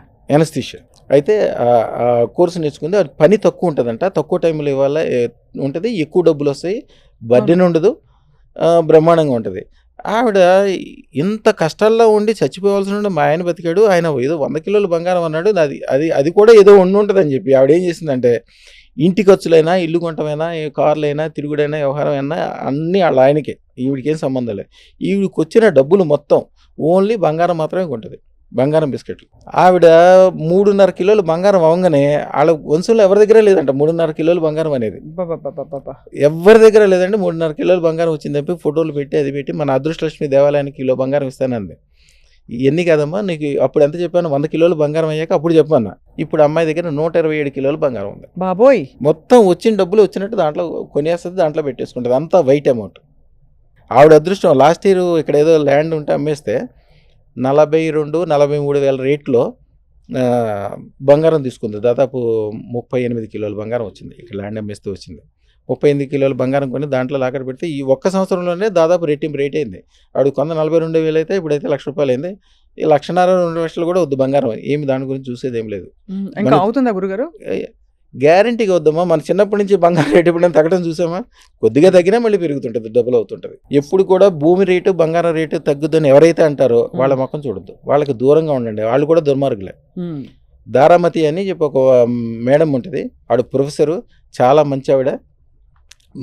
అయితే ఆ కోర్సు నేర్చుకుంది. అది పని తక్కువ ఉంటుందంట, తక్కువ టైంలో ఇవాళ ఉంటుంది, ఎక్కువ డబ్బులు వస్తాయి, బర్డెన్ ఉండదు, బ్రహ్మాండంగా ఉంటుంది. ఆవిడ ఇంత కష్టాల్లో ఉండి చచ్చిపోవాల్సి ఉండి మా ఆయన బతికాడు, ఆయన ఏదో 100 కిలోలు బంగారం అన్నాడు, అది కూడా ఏదో ఉంటుందని చెప్పి ఆవిడ ఏం చేసిందంటే, ఇంటి ఖర్చులైనా, ఇల్లు కొనటమైనా, కార్లైనా, తిరుగుడైనా, వ్యవహారం అయినా అన్నీ వాళ్ళ ఆయనకే, ఈవిడికేం సంబంధం లేదు. ఈవిడికి వచ్చిన డబ్బులు మొత్తం ఓన్లీ బంగారం మాత్రమే కొంటుంది, బంగారం బిస్కెట్లు. ఆవిడ 3.5 కిలోలు బంగారం అవ్వగానే వాళ్ళ వంశంలో ఎవరి దగ్గర లేదంట 3.5 కిలోలు బంగారం అనేది. ఎవరి దగ్గర లేదంటే 3.5 కిలోలు బంగారం వచ్చిందని ఫోటోలు పెట్టి అది పెట్టి మన అదృష్టలక్ష్మి దేవాలయానికి కిలో బంగారం ఇస్తానంది. ఇవన్నీ కాదమ్మా, నీకు అప్పుడు ఎంత చెప్పాను, 100 కిలోలు బంగారం అయ్యాక అప్పుడు చెప్పన్నా. ఇప్పుడు అమ్మాయి దగ్గర 127 కిలోలు బంగారం ఉంది. బాబోయ్, మొత్తం వచ్చిన డబ్బులు వచ్చినట్టు దాంట్లో కొనేస్తుంది, దాంట్లో పెట్టేసుకుంటుంది, అంతా వైట్ అమౌంట్. ఆవిడ అదృష్టం, లాస్ట్ ఇయర్ ఇక్కడ ఏదో ల్యాండ్ ఉంటే అమ్మేస్తే 42-43 వేల రేట్లో బంగారం తీసుకుంది. దాదాపు 38 కిలోల బంగారం వచ్చింది. ఇక్కడ ల్యాండ్ అమ్మేస్తే వచ్చింది. 38 కిలోల బంగారం కొని దాంట్లో లాకర్ పెడితే ఈ ఒక్క సంవత్సరంలోనే దాదాపు రెట్టింపు రేట్ అయింది. ఆవిడ కొంత 42,000 అయితే ఇప్పుడైతే ₹1,00,000 అయింది. ఈ 1,50,000-2,00,000 కూడా వద్దు బంగారం, ఏమి దాని గురించి చూసేది ఏం లేదు. ఇంకా అవుతుందా గురుగారు? గ్యారంటీగా వద్దమ్మా. మన చిన్నప్పటి నుంచి బంగారం రేటు ఎప్పుడైనా తగ్గడం చూసామా? కొద్దిగా తగ్గినా మళ్ళీ పెరుగుతుంటుంది, డబుల్ అవుతుంటుంది. ఎప్పుడు కూడా భూమి రేటు బంగారం రేటు తగ్గుద్దని ఎవరైతే అంటారో వాళ్ళ ముఖం చూడొద్దు, వాళ్ళకి దూరంగా ఉండండి, వాళ్ళు కూడా దుర్మార్గులే. దారామతి అని చెప్పి ఒక మేడం ఉంటుంది, ఆవిడ ప్రొఫెసరు, చాలా మంచి ఆవిడ.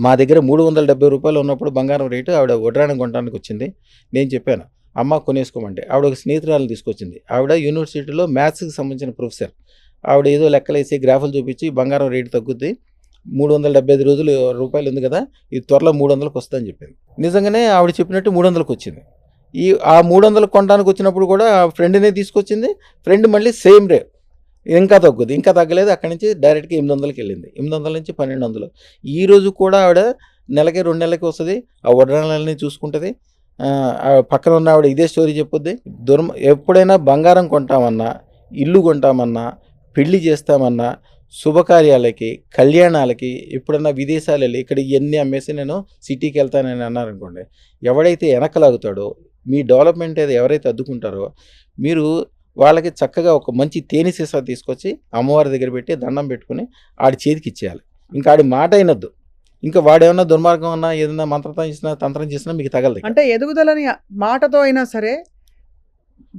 మా దగ్గర ₹370 ఉన్నప్పుడు బంగారం రేటు ఆవిడ వడ్రాణం కొనడానికి వచ్చింది. నేను చెప్పాను అమ్మ కొనేసుకోమంటే, ఆవిడ ఒక స్నేహితురాలను తీసుకొచ్చింది. ఆవిడ యూనివర్సిటీలో మ్యాథ్స్కి సంబంధించిన ప్రొఫెసర్. ఆవిడ ఏదో లెక్కలేసి గ్రాఫులు చూపించి బంగారం రేటు తగ్గుద్ది, 375 రూపాయలు ఉంది కదా, ఇది త్వరలో 300కి వస్తుందని చెప్పింది. నిజంగానే ఆవిడ చెప్పినట్టు 300కి వచ్చింది. ఆ 300 కొనడానికి వచ్చినప్పుడు కూడా ఫ్రెండ్నే తీసుకొచ్చింది. ఫ్రెండ్ మళ్ళీ సేమ్ రేట్, ఇంకా తగ్గుద్ది, ఇంకా తగ్గలేదు. అక్కడి నుంచి డైరెక్ట్గా 800కి వెళ్ళింది. 800 నుంచి 1200. ఈరోజు కూడా ఆవిడ నెలకి 2 నెలలకి వస్తుంది, ఆ వడ్రాణాలని చూసుకుంటుంది. ఆ పక్కన ఉన్న ఆవిడ ఇదే స్టోరీ చెప్పుద్ది. ఎప్పుడైనా బంగారం కొంటామన్నా, ఇల్లు కొంటామన్నా, పెళ్లి చేస్తామన్నా, శుభకార్యాలకి, కళ్యాణాలకి ఎప్పుడన్నా విదేశాలు వెళ్ళి ఇక్కడ ఇవన్నీ అమ్మేసి నేను సిటీకి వెళ్తానని అన్నారనుకోండి, ఎవడైతే వెనకలాగుతాడో, మీ డెవలప్మెంట్ ఏదో ఎవరైతే అడ్డుకుంటారో, మీరు వాళ్ళకి చక్కగా ఒక మంచి తేనె సీసా తీసుకొచ్చి అమ్మవారి దగ్గర పెట్టి దండం పెట్టుకుని ఆడి చేతికి ఇచ్చేయాలి. ఇంకా ఆడి మాట అయినద్దు. ఇంకా వాడేమన్నా దుర్మార్గం అన్నా ఏదైనా మంత్రం చేసినా తంత్రం చేసినా మీకు తగలదు. అంటే ఎదుగుదలని మాటతో అయినా సరే,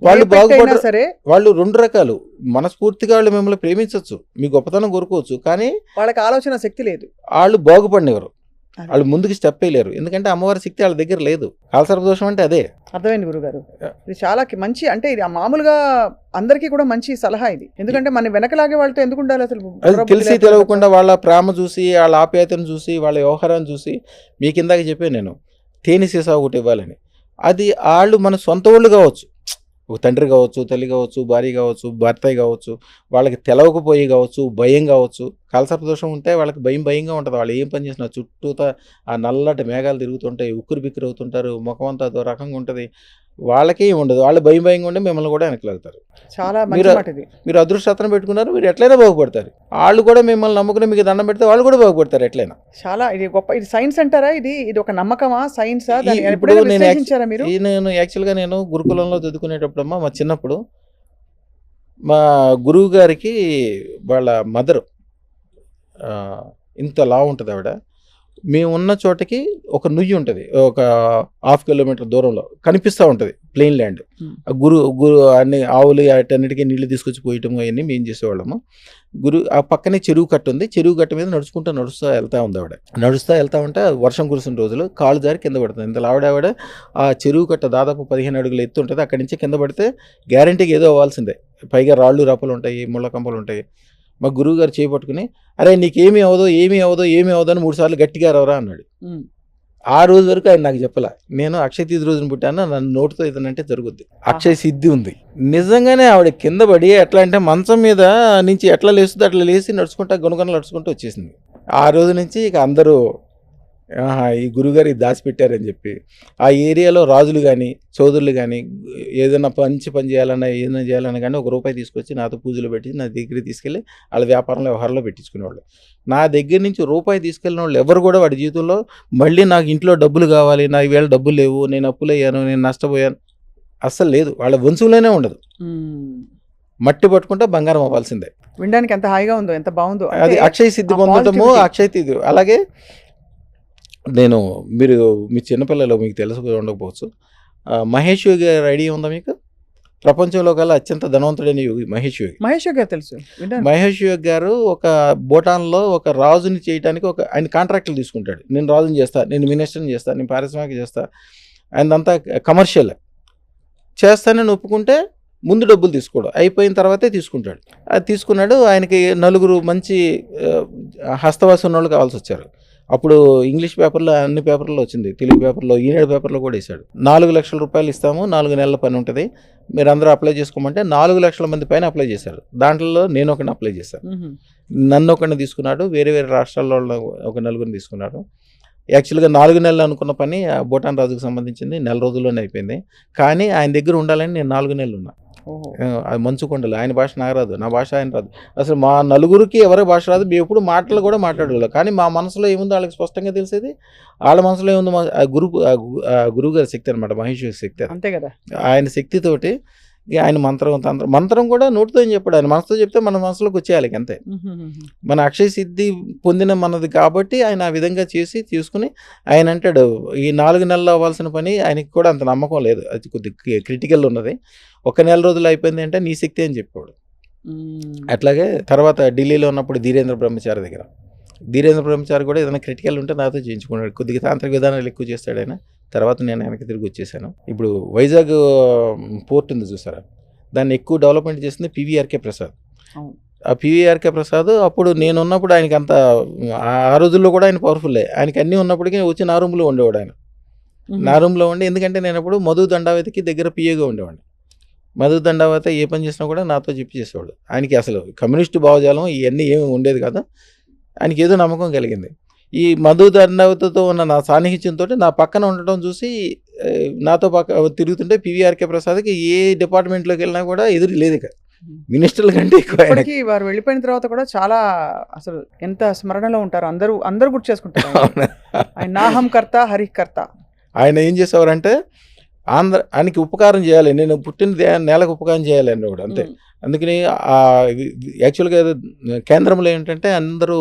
వాళ్ళు బాగుపడ సరే, వాళ్ళు 2 రకాలు. మనస్ఫూర్తిగా వాళ్ళు మిమ్మల్ని ప్రేమించవచ్చు, మీ గొప్పతనం కోరుకోవచ్చు, కానీ వాళ్ళకి ఆలోచన శక్తి లేదు, వాళ్ళు బాగుపడినవారు, వాళ్ళు ముందుకు స్టెప్ వేయలేరు. ఎందుకంటే అమ్మవారి శక్తి వాళ్ళ దగ్గర లేదు. కాలసర్పదోషం అంటే అదే. అర్థమైంది గురుగారు. ఇది చాలా మంచి, అంటే ఇది మామూలుగా అందరికీ కూడా మంచి సలహా ఇది. ఎందుకంటే మన వెనకలాగే వాళ్ళతో ఎందుకు ఉండాలి అసలు? అది తెలిసి తెలియకుండా వాళ్ళ ప్రేమ చూసి, వాళ్ళ ఆప్యాయతను చూసి, వాళ్ళ వ్యవహారాన్ని చూసి, మీ కిందాక చెప్పాను నేను తేనె సీసా ఒకటి ఇవ్వాలని. అది వాళ్ళు మన సొంత వాళ్ళు కావచ్చు, ఒక తండ్రి కావచ్చు, తల్లి కావచ్చు, భార్య కావచ్చు, భర్త కావచ్చు, వాళ్ళకి తెలవకపోయి కావచ్చు, భయం కావచ్చు. కాలసర్పదోషం ఉంటే వాళ్ళకి భయంగా ఉంటుంది. వాళ్ళు ఏం పని చేసినా చుట్టూతా ఆ నల్లటి మేఘాలు తిరుగుతుంటాయి, ఉక్కిరి బిక్కిరి అవుతుంటారు, ముఖం అంతా అదో రకంగా ఉంటుంది. వాళ్ళకే ఉండదు, వాళ్ళు భయంగా ఉండి మిమ్మల్ని కూడా వెనకలాగుతారు. చాలా మీరు అదృష్టం పెట్టుకున్నారు, మీరు ఎట్లయినా బాగుపడతారు. వాళ్ళు కూడా మిమ్మల్ని నమ్ముకుని మీకు దండం పెడితే వాళ్ళు కూడా బాగుపడతారు ఎట్లయినా. చాలా ఇది గొప్ప. ఇది సైన్స్ అంటారా? ఇది ఒక నమ్మకమా, సైన్సా? ఇప్పుడు నేను యాక్చువల్గా నేను గురుకులంలో చదువుకునేటప్పుడమ్మా, మా చిన్నప్పుడు మా గురువు గారికి వాళ్ళ మదరు ఇంత లా ఉంటుంది ఆవిడ. మేము ఉన్న చోటకి ఒక నుయ్యి ఉంటుంది, ఒక 1/2 కిలోమీటర్ దూరంలో కనిపిస్తూ ఉంటుంది ప్లెయిన్ ల్యాండ్. గురు అన్ని ఆవులు అటన్నిటికీ నీళ్లు తీసుకొచ్చి పోయటం అవన్నీ మేము చేసేవాళ్ళము. ఆ పక్కనే చెరువు కట్ట ఉంది, చెరువు కట్ట మీద నడుస్తూ వెళ్తూ ఉంది ఆవిడ. నడుస్తూ వెళ్తూ ఉంటే వర్షం కురిసిన రోజులు కాలు జారి కింద పడుతుంది. ఇంత ఆవిడ ఆ చెరువు కట్ట దాదాపు 15 అడుగులు ఎత్తు ఉంటుంది. అక్కడి నుంచి కింద పడితే గ్యారంటీగా ఏదో అవ్వాల్సిందే. పైగా రాళ్ళు రప్పలు ఉంటాయి, ముళ్ళ కంపలు ఉంటాయి. మా గురువు గారు చేపట్టుకుని, అరే నీకేమీ అవదో అని 3 సార్లు గట్టిగా రవరా అన్నాడు. ఆ రోజు వరకు ఆయన నాకు చెప్పలా. నేను అక్షయ తీర్థి రోజున పుట్టాను, నన్ను నోటితో ఏదనంటే జరుగుద్ది, అక్షయ సిద్ధి ఉంది. నిజంగానే ఆవిడ కింద పడి ఎట్లా అంటే మంచం మీద నుంచి ఎట్లా లేస్తుంది అట్లా లేచి నడుచుకుంటా గొనగొనలు నడుచుకుంటూ వచ్చేసింది. ఆ రోజు నుంచి ఇక అందరూ ఈ గురుగారు దాచిపెట్టారని చెప్పి ఆ ఏరియాలో రాజులు కానీ చౌదరులు కానీ ఏదైనా పని చేయాలన్నా ఏదైనా చేయాలన్నా కానీ ₹1 తీసుకొచ్చి నాతో పూజలు పెట్టి నా దగ్గరికి తీసుకెళ్ళి వాళ్ళ వ్యాపారంలో వ్యవహారంలో పెట్టించుకునేవాళ్ళు. నా దగ్గర నుంచి ₹1 తీసుకెళ్ళిన వాళ్ళు ఎవరు కూడా వాడి జీవితంలో మళ్ళీ నాకు ఇంట్లో డబ్బులు కావాలి, నా ఈవేళ డబ్బులు లేవు, నేను అప్పులయ్యాను, నేను నష్టపోయాను అస్సలు లేదు. వాళ్ళ వంశంలోనే ఉండదు. మట్టి పట్టుకుంటే బంగారం అవ్వాల్సిందే. వినడానికి ఎంత హాయిగా ఉందో, ఎంత బాగుందో. అది అక్షయ సిద్ధి పొందటము, అక్షయ సిద్ధి. అలాగే మీరు మీ చిన్నపిల్లలు మీకు తెలుసు ఉండకపోవచ్చు, మహేష్ యోగి గారి ఐడియా ఉందా మీకు? ప్రపంచంలో కల్లా అత్యంత ధనవంతుడైన యోగి మహేష్ యోగి. తెలుసు. మహేష్ యోగి గారు ఒక భూటాన్లో ఒక రాజుని చేయడానికి ఆయన కాంట్రాక్టులు తీసుకుంటాడు. నేను రాజుని చేస్తా, నేను మినిస్టర్ని చేస్తా, నేను పారిశ్రామిక చేస్తా, ఆయనంతా కమర్షియల్ చేస్తానని ఒప్పుకుంటే ముందు డబ్బులు తీసుకోవడం అయిపోయిన తర్వాతే తీసుకుంటాడు. అది తీసుకున్నాడు. ఆయనకి 4 మంచి హస్తవాసి ఉన్న వాళ్ళు కావాల్సి వచ్చారు. అప్పుడు ఇంగ్లీష్ పేపర్లో అన్ని పేపర్లో వచ్చింది, తెలుగు పేపర్లో, ఈనాడు పేపర్లో కూడా వేశాడు. 4 లక్షల రూపాయలు ఇస్తాము, 4 నెలల పని ఉంటుంది, మీరు అందరూ అప్లై చేసుకోమంటే 4 లక్షల మంది పైన అప్లై చేశారు. దాంట్లో నేను ఒకరిని అప్లై చేశాను. నన్ను ఒకరిని తీసుకున్నాడు, వేరే రాష్ట్రాల్లో ఒక 4 తీసుకున్నాడు. యాక్చువల్గా 4 నెలలు అనుకున్న పని భూటాన్ రాజుకు సంబంధించింది 4 రోజుల్లోనే అయిపోయింది. కానీ ఆయన దగ్గర ఉండాలని నేను 4 నెలలు ఉన్నా. అది మంచుకొండలు. ఆయన భాష నాకు రాదు, నా భాష ఆయన రాదు. అసలు మా నలుగురికి ఎవరి భాష రాదు, మేము ఎప్పుడు మాటలు కూడా మాట్లాడగలం. కానీ మా మనసులో ఏముందో వాళ్ళకి స్పష్టంగా తెలిసేది. వాళ్ళ మనసులో ఏముందో గురువు గారి శక్తి అనమాట, మహేష్ శక్తి. అంతే కదా. ఆయన శక్తితోటి ఆయన మంత్రం కూడా నోటితో ఏం చెప్పాడు, ఆయన మనసుతో చెప్తే మన మనసులోకి వచ్చేయాలి అంతే. మన అక్షయ సిద్ధి పొందిన మనది కాబట్టి ఆయన ఆ విధంగా తీసుకుని ఆయన అంటాడు, ఈ 4 నెలలు అవ్వాల్సిన పని ఆయనకి కూడా అంత నమ్మకం లేదు, అది కొద్దిగా క్రిటికల్ ఉన్నది, 1 నెల రోజులు అయిపోయింది అంటే నీ శక్తి అని చెప్పాడు. అట్లాగే తర్వాత ఢిల్లీలో ఉన్నప్పుడు ధీరేంద్ర బ్రహ్మచారి కూడా ఏదైనా క్రిటికల్ ఉంటే నాతో చేయించుకున్నాడు. కొద్దిగా తాంత్రిక విధానాలు ఎక్కువ చేస్తాడు ఆయన. తర్వాత నేను వెనక్కి తిరిగి వచ్చేసాను. ఇప్పుడు వైజాగ్ పోర్ట్ ఉంది చూసారా, దాన్ని ఎక్కువ డెవలప్మెంట్ చేసింది పివిఆర్కే ప్రసాద్. ఆ పివిఆర్కే ప్రసాద్ అప్పుడు నేను ఉన్నప్పుడు ఆయనకి అంత, ఆ రోజుల్లో కూడా ఆయన పవర్ఫుల్లే. ఆయనకి అన్నీ ఉన్నప్పటికీ వచ్చి నా రూమ్లో ఉండేవాడు. ఆయన నా రూమ్లో ఉండి, ఎందుకంటే నేను అప్పుడు మధు దండావతికి దగ్గర పిఏగా ఉండేవాడిని. మధు దండావతి ఏ పని చేసినా కూడా నాతో చెప్పి చేసేవాడు. ఆయనకి అసలు కమ్యూనిస్టు భావజాలం ఇవన్నీ ఏమి ఉండేది కాదు. ఆయనకి ఏదో నమ్మకం కలిగింది. ఈ మధు దండావతితో ఉన్న నా సాన్నిహిత్యంతో నా పక్కన ఉండటం చూసి నాతో తిరుగుతుంటే పివిఆర్కే ప్రసాద్కి ఏ డిపార్ట్మెంట్లోకి వెళ్ళినా కూడా ఎదురు లేదు ఇక మినిస్టర్ల కంటే ఎక్కువ ఆయనకి. ఇప్పటికీ వారు వెళ్ళిపోయిన తర్వాత కూడా చాలా అసలు ఎంత స్మరణలో ఉంటారు, అందరూ గుర్తు చేసుకుంటారు ఆయన నాహం కర్త హరికర్త. ఆయన ఏం చేసేవారంటే ఆయనకి ఉపకారం చేయాలి, నేను పుట్టిన నేలకు ఉపకారం చేయాలి అని కూడా అంతే. అందుకని యాక్చువల్గా కేంద్రంలో ఏంటంటే అందరూ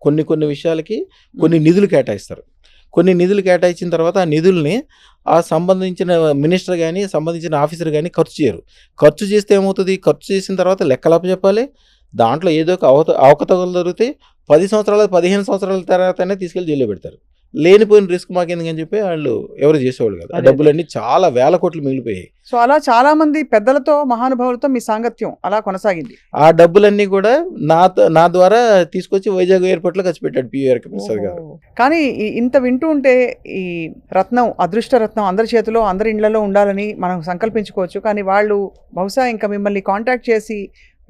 కొన్ని విషయాలకి కొన్ని నిధులు కేటాయిస్తారు. కొన్ని నిధులు కేటాయించిన తర్వాత ఆ నిధుల్ని ఆ సంబంధించిన మినిస్టర్ కానీ సంబంధించిన ఆఫీసర్ కానీ ఖర్చు చేయరు. ఖర్చు చేస్తే ఏమవుతుంది, ఖర్చు చేసిన తర్వాత లెక్కలప్ప చెప్పాలి, దాంట్లో ఏదో ఒక అవకతవకలు జరుగుతాయి. 10 సంవత్సరాలు 15 సంవత్సరాల తర్వాతనే తీసుకెళ్ళి జైల్లో పెడతారు. లేనిపోయిన రిస్క్ మాకెందుకని చెప్పి వాళ్ళు ఎవరు చేసేవాళ్ళు కదా. డబ్బులన్నీ చాలా వేల కోట్లు మిగిలిపోయాయి. సో అలా చాలా మంది పెద్దలతో మహానుభావులతో మీ సాంగత్యం అలా కొనసాగింది. ఆ డబ్బులన్నీ కూడా నా ద్వారా తీసుకొచ్చి వైజాగ్ ఎయిర్పోర్ట్లో ఖర్చు పెట్టాడు పివిఆర్కే ప్రసాద్ గారు. కానీ ఇంత వింటూ ఉంటే ఈ రత్నం, అదృష్ట రత్నం అందరి చేతిలో అందరి ఇళ్లలో ఉండాలని మనం సంకల్పించుకోవచ్చు. కానీ వాళ్ళు బహుశా ఇంకా మిమ్మల్ని కాంటాక్ట్ చేసి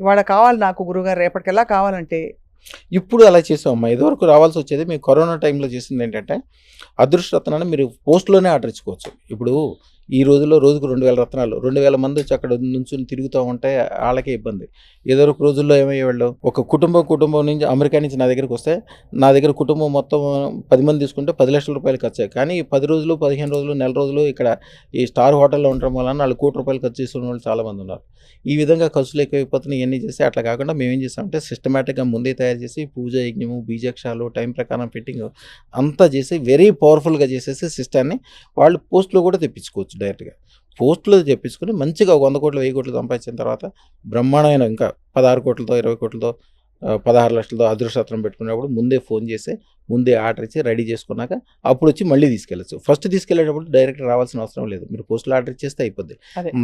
ఇవాళ కావాలి నాకు గురుగారు రేపటికెలా కావాలంటే ఇప్పుడు అలా చేసామమ్మా. ఇదివరకు రావాల్సి వచ్చేది. మేము కరోనా టైంలో చేసింది ఏంటంటే అదృష్ట రత్నాన్ని మీరు పోస్ట్లోనే ఆర్డర్ ఇచ్చుకోవచ్చు. ఇప్పుడు ఈ రోజుల్లో రోజుకు 2000 రత్నాలు, 2000 మంది వచ్చి అక్కడ నుంచి తిరుగుతూ ఉంటే వాళ్ళకే ఇబ్బంది. ఏదో ఒక రోజుల్లో ఏమయ్యేవాళ్ళు, ఒక కుటుంబం నుంచి అమెరికా నుంచి నా దగ్గరికి వస్తే నా దగ్గర కుటుంబం మొత్తం 10 మంది తీసుకుంటే 10 లక్షల రూపాయలు ఖర్చు. కానీ 10 రోజులు 15 రోజులు నెల రోజులు ఇక్కడ ఈ స్టార్ హోటల్లో ఉండడం వలన వాళ్ళు ₹1,00,00,000 ఖర్చు చేస్తున్న వాళ్ళు చాలామంది ఉన్నారు. ఈ విధంగా ఖర్చులు ఎక్కువైపోతున్నాయి. ఇవన్నీ చేస్తే అట్లా కాకుండా మేమేం చేస్తామంటే సిస్టమేటిక్గా ముందే తయారు చేసి పూజ యజ్ఞము బీజాక్షాలు టైం ప్రకారం ఫిట్టింగ్ అంతా చేసి వెరీ పవర్ఫుల్గా చేసేసి సిస్టాన్ని వాళ్ళు పోస్ట్లో కూడా తెప్పించుకోవచ్చు. డైరెక్ట్గా పోస్టులో తెప్పించుకొని మంచిగా 100 కోట్లు 1000 కోట్లు సంపాదించిన తర్వాత బ్రహ్మాండమైన ఇంకా 16 కోట్లతో 20 కోట్లతో 16 లక్షలతో అదృష్టరత్నం పెట్టుకున్నప్పుడు ముందే ఫోన్ చేసి ముందే ఆర్డర్ ఇచ్చి రెడీ చేసుకున్నాక అప్పుడు వచ్చి మళ్ళీ తీసుకెళ్ళచ్చు. ఫస్ట్ తీసుకెళ్ళేటప్పుడు డైరెక్ట్ రావాల్సిన అవసరం లేదు. మీరు పోస్టులో ఆర్డర్ ఇచ్చేస్తే అయిపోద్ది.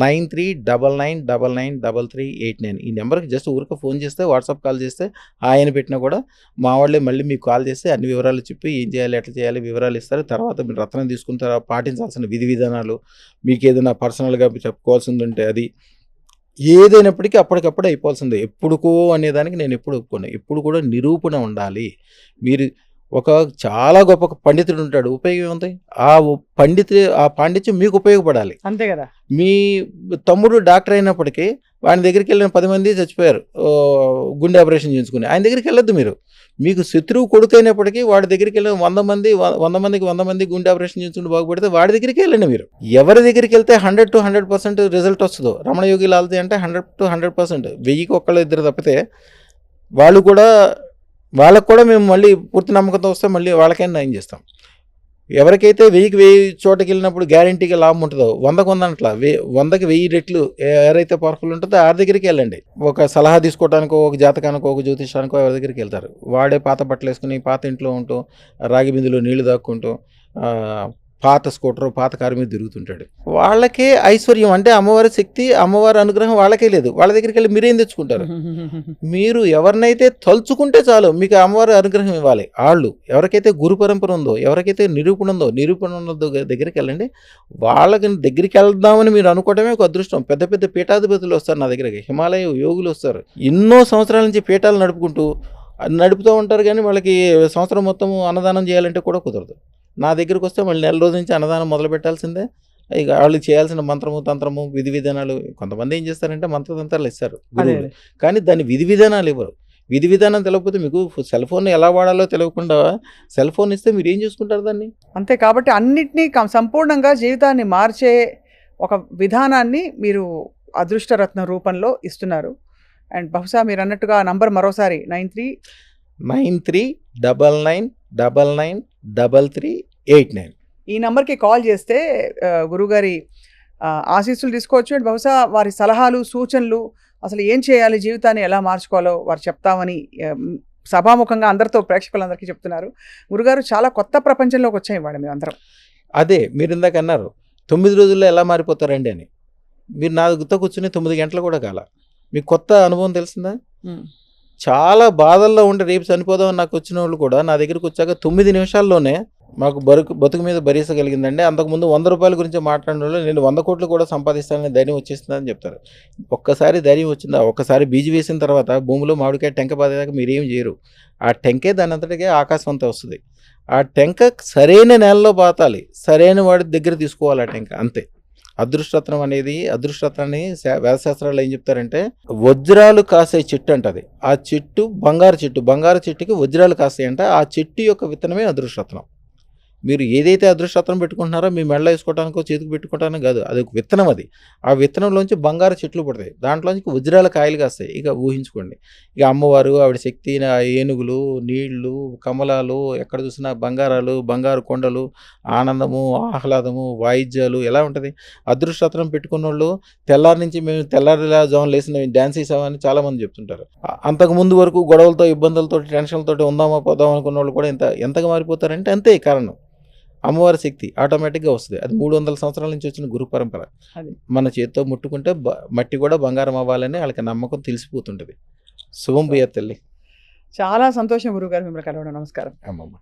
9399993389 ఈ నెంబర్కి జస్ట్ ఊరికే ఫోన్ చేస్తే వాట్సాప్ కాల్ చేస్తే ఆయన పెట్టినా కూడా మా వాళ్ళే మళ్ళీ మీకు కాల్ చేస్తే అన్ని వివరాలు చెప్పి ఏం చేయాలి ఎట్లా చేయాలి వివరాలు ఇస్తారు. తర్వాత మీరు రత్నం తీసుకున్న తర్వాత పాటించాల్సిన విధి విధానాలు, మీకు ఏదైనా పర్సనల్గా చెప్పుకోవాల్సింది ఉంటే అది ఏదైనప్పటికీ అప్పటికప్పుడు అయిపోవాల్సిందే. ఎప్పుడుకో అనేదానికి నేను ఎప్పుడు ఒప్పుకోను. ఎప్పుడు కూడా నిరూపణ ఉండాలి. మీరు ఒక చాలా గొప్ప పండితుడు ఉంటాడు, ఉపయోగం ఏముంది? ఆ పాండిత్యం మీకు ఉపయోగపడాలి అంతే కదా. మీ తమ్ముడు డాక్టర్ అయినప్పటికీ వాడి దగ్గరికి వెళ్ళిన 10 మంది చచ్చిపోయారు గుండె ఆపరేషన్ చేయించుకుని, ఆయన దగ్గరికి వెళ్ళొద్దు. మీరు మీకు శత్రువు కొడుకు అయినప్పటికీ వాడి దగ్గరికి వెళ్ళిన 100 మంది గుండె ఆపరేషన్ చేయించుకుని బాగుపడితే వాడి దగ్గరికి వెళ్ళండి. మీరు ఎవరి దగ్గరికి వెళ్తే 100 to 100% రిజల్ట్ వస్తుందో, రమణ యోగి లాల్ది అంటే 100 to 100%, 1000కి ఒకళ్ళు ఇద్దరు తప్పితే వాళ్ళకు కూడా మేము మళ్ళీ పూర్తి నమ్మకంతో వస్తే మళ్ళీ వాళ్ళకైనా నయం చేస్తాం. ఎవరికైతే 1000కి 1000 చోటకి వెళ్ళినప్పుడు గ్యారంటీగా లాభం ఉంటుందో 100కి 100 అట్లా 100కి 1000 రెట్లు ఎవరైతే పవర్ఫుల్ ఉంటుందో ఆ దగ్గరికి వెళ్ళండి. ఒక సలహా తీసుకోవడానికో ఒక జాతకానికో ఒక జ్యోతిషానికో ఎవరి దగ్గరికి వెళ్తారు. వాడే పాత బట్టలు వేసుకుని పాత ఇంట్లో ఉంటూ రాగి బిందులో నీళ్లు దాక్కుంటూ పాత స్కూటర్ పాత కారు మీద తిరుగుతుంటాడు. వాళ్ళకే ఐశ్వర్యం అంటే అమ్మవారి శక్తి అమ్మవారి అనుగ్రహం వాళ్ళకే లేదు. వాళ్ళ దగ్గరికి వెళ్ళి మీరేం తెచ్చుకుంటారు? మీరు ఎవరినైతే తలుచుకుంటే చాలు మీకు అమ్మవారి అనుగ్రహం ఇవ్వాలి. వాళ్ళు ఎవరికైతే గురు పరంపర ఉందో, ఎవరికైతే నిరూపణ ఉన్నదో దగ్గరికి వెళ్ళండి. వాళ్ళకి దగ్గరికి వెళ్దామని మీరు అనుకోవటమే ఒక అదృష్టం. పెద్ద పెద్ద పీఠాధిపతులు వస్తారు నా దగ్గరికి, హిమాలయ యోగులు వస్తారు. ఎన్నో సంవత్సరాల నుంచి పీఠాలు నడుపుతూ ఉంటారు. కానీ వాళ్ళకి సంవత్సరం మొత్తం అన్నదానం చేయాలంటే కూడా కుదరదు. నా దగ్గరికి వస్తే మళ్ళీ నెల రోజు నుంచి అన్నదానం మొదలు పెట్టాల్సిందే. ఇక వాళ్ళు చేయాల్సిన మంత్రము తంత్రము విధి విధానాలు, కొంతమంది ఏం చేస్తారంటే మంత్రతంత్రాలు ఇస్తారు గురువులు, కానీ దాని విధి విధానాలు ఇవ్వరు. విధి విధానం తెలియకపోతే మీకు సెల్ ఫోన్ ఎలా వాడాలో తెలియకుండా సెల్ ఫోన్ ఇస్తే మీరు ఏం చూసుకుంటారు దాన్ని? అంతే. కాబట్టి అన్నిటినీ సంపూర్ణంగా జీవితాన్ని మార్చే ఒక విధానాన్ని మీరు అదృష్టరత్న రూపంలో ఇస్తున్నారు. అండ్ బహుశా మీరు అన్నట్టుగా నంబర్ మరోసారి 9399993389 ఈ నెంబర్కి కాల్ చేస్తే గురుగారి ఆశీస్సులు తీసుకోవచ్చు. అండ్ బహుశా వారి సలహాలు సూచనలు అసలు ఏం చేయాలి, జీవితాన్ని ఎలా మార్చుకోవాలో వారు చెప్తామని సభాముఖంగా అందరితో ప్రేక్షకులందరికీ చెప్తున్నారు. గురుగారు చాలా కొత్త ప్రపంచంలోకి వచ్చాయి వాడు మేము అందరం. అదే మీరు ఇందాక అన్నారు 9 రోజుల్లో ఎలా మారిపోతారండి అని. మీరు నా గుర్తు కూర్చుని 9 గంటలు కూడా కాల మీకు కొత్త అనుభవం తెలిసిందా? చాలా బాధల్లో ఉండి రేపు చనిపోదామని నాకు వచ్చిన వాళ్ళు కూడా నా దగ్గరికి వచ్చాక 9 నిమిషాల్లోనే మాకు బతుకు మీద భరించగలిగిందండి. అంతకుముందు 100 రూపాయల గురించి మాట్లాడిన వాళ్ళు నేను 100 కోట్లు కూడా సంపాదిస్తానని ధైర్యం వచ్చేస్తుందని చెప్తారు. ఒక్కసారి ధైర్యం వచ్చిందా, ఒక్కసారి బీజు వేసిన తర్వాత భూమిలో మామిడికాయ టెంక బాధేదాకా మీరేం చేయరు. ఆ టెంకే దాని అంతటికే ఆకాశం అంతా వస్తుంది. ఆ టెంక సరైన నేలలో పాతాలి, సరైన వాడి దగ్గర తీసుకోవాలి ఆ టెంక, అంతే. అదృష్టరత్నం అనేది, అదృష్టరత్నాన్ని వేదశాస్త్రాలు ఏం చెప్తారంటే వజ్రాలు కాసే చెట్టు అంట అది. ఆ చెట్టు బంగారు చెట్టు, బంగారు చెట్టుకి వజ్రాలు కాస్తాయంట. ఆ చెట్టు యొక్క విత్తనమే అదృష్టరత్నం. మీరు ఏదైతే అదృష్టరత్నం పెట్టుకుంటున్నారో మీ మెడలో వేసుకోవడానికో చేతికి పెట్టుకోవడానికి కాదు, అది ఒక విత్తనం. అది ఆ విత్తనంలోంచి బంగారు చెట్లు పడతాయి, దాంట్లోంచి వజ్రాల కాయలు కాస్తాయి. ఇక ఊహించుకోండి, ఇక అమ్మవారు, ఆవిడ శక్తి, ఏనుగులు, నీళ్లు, కమలాలు, ఎక్కడ చూసినా బంగారాలు, బంగారు కొండలు, ఆనందము, ఆహ్లాదము, వాయిద్యాలు, ఎలా ఉంటుంది. అదృష్టరత్నం పెట్టుకున్న వాళ్ళు తెల్లారి నుంచి మేము తెల్లారిలా జోన్ లేసిన డ్యాన్స్ వేసామని చాలామంది చెప్తుంటారు. అంతకుముందు వరకు గొడవలతో, ఇబ్బందులతో, టెన్షన్లతో ఉందామా పోదామా అనుకున్న వాళ్ళు కూడా ఎంతగా మారిపోతారంటే అంతే కారణం. అమ్మవారి శక్తి ఆటోమేటిక్గా వస్తుంది. అది 300 సంవత్సరాల నుంచి వచ్చిన గురు పరంపర. అది. మన చేతితో ముట్టుకుంటే మట్టి కూడా బంగారం అవ్వాలని వాళ్ళకి నమ్మకం తెలిసిపోతుంటుంది. శుభం భూయాత్ తల్లి. చాలా సంతోషం గురుగారు మిమ్మల్ని కలవడం. నమస్కారం. అమ్మమ్మ.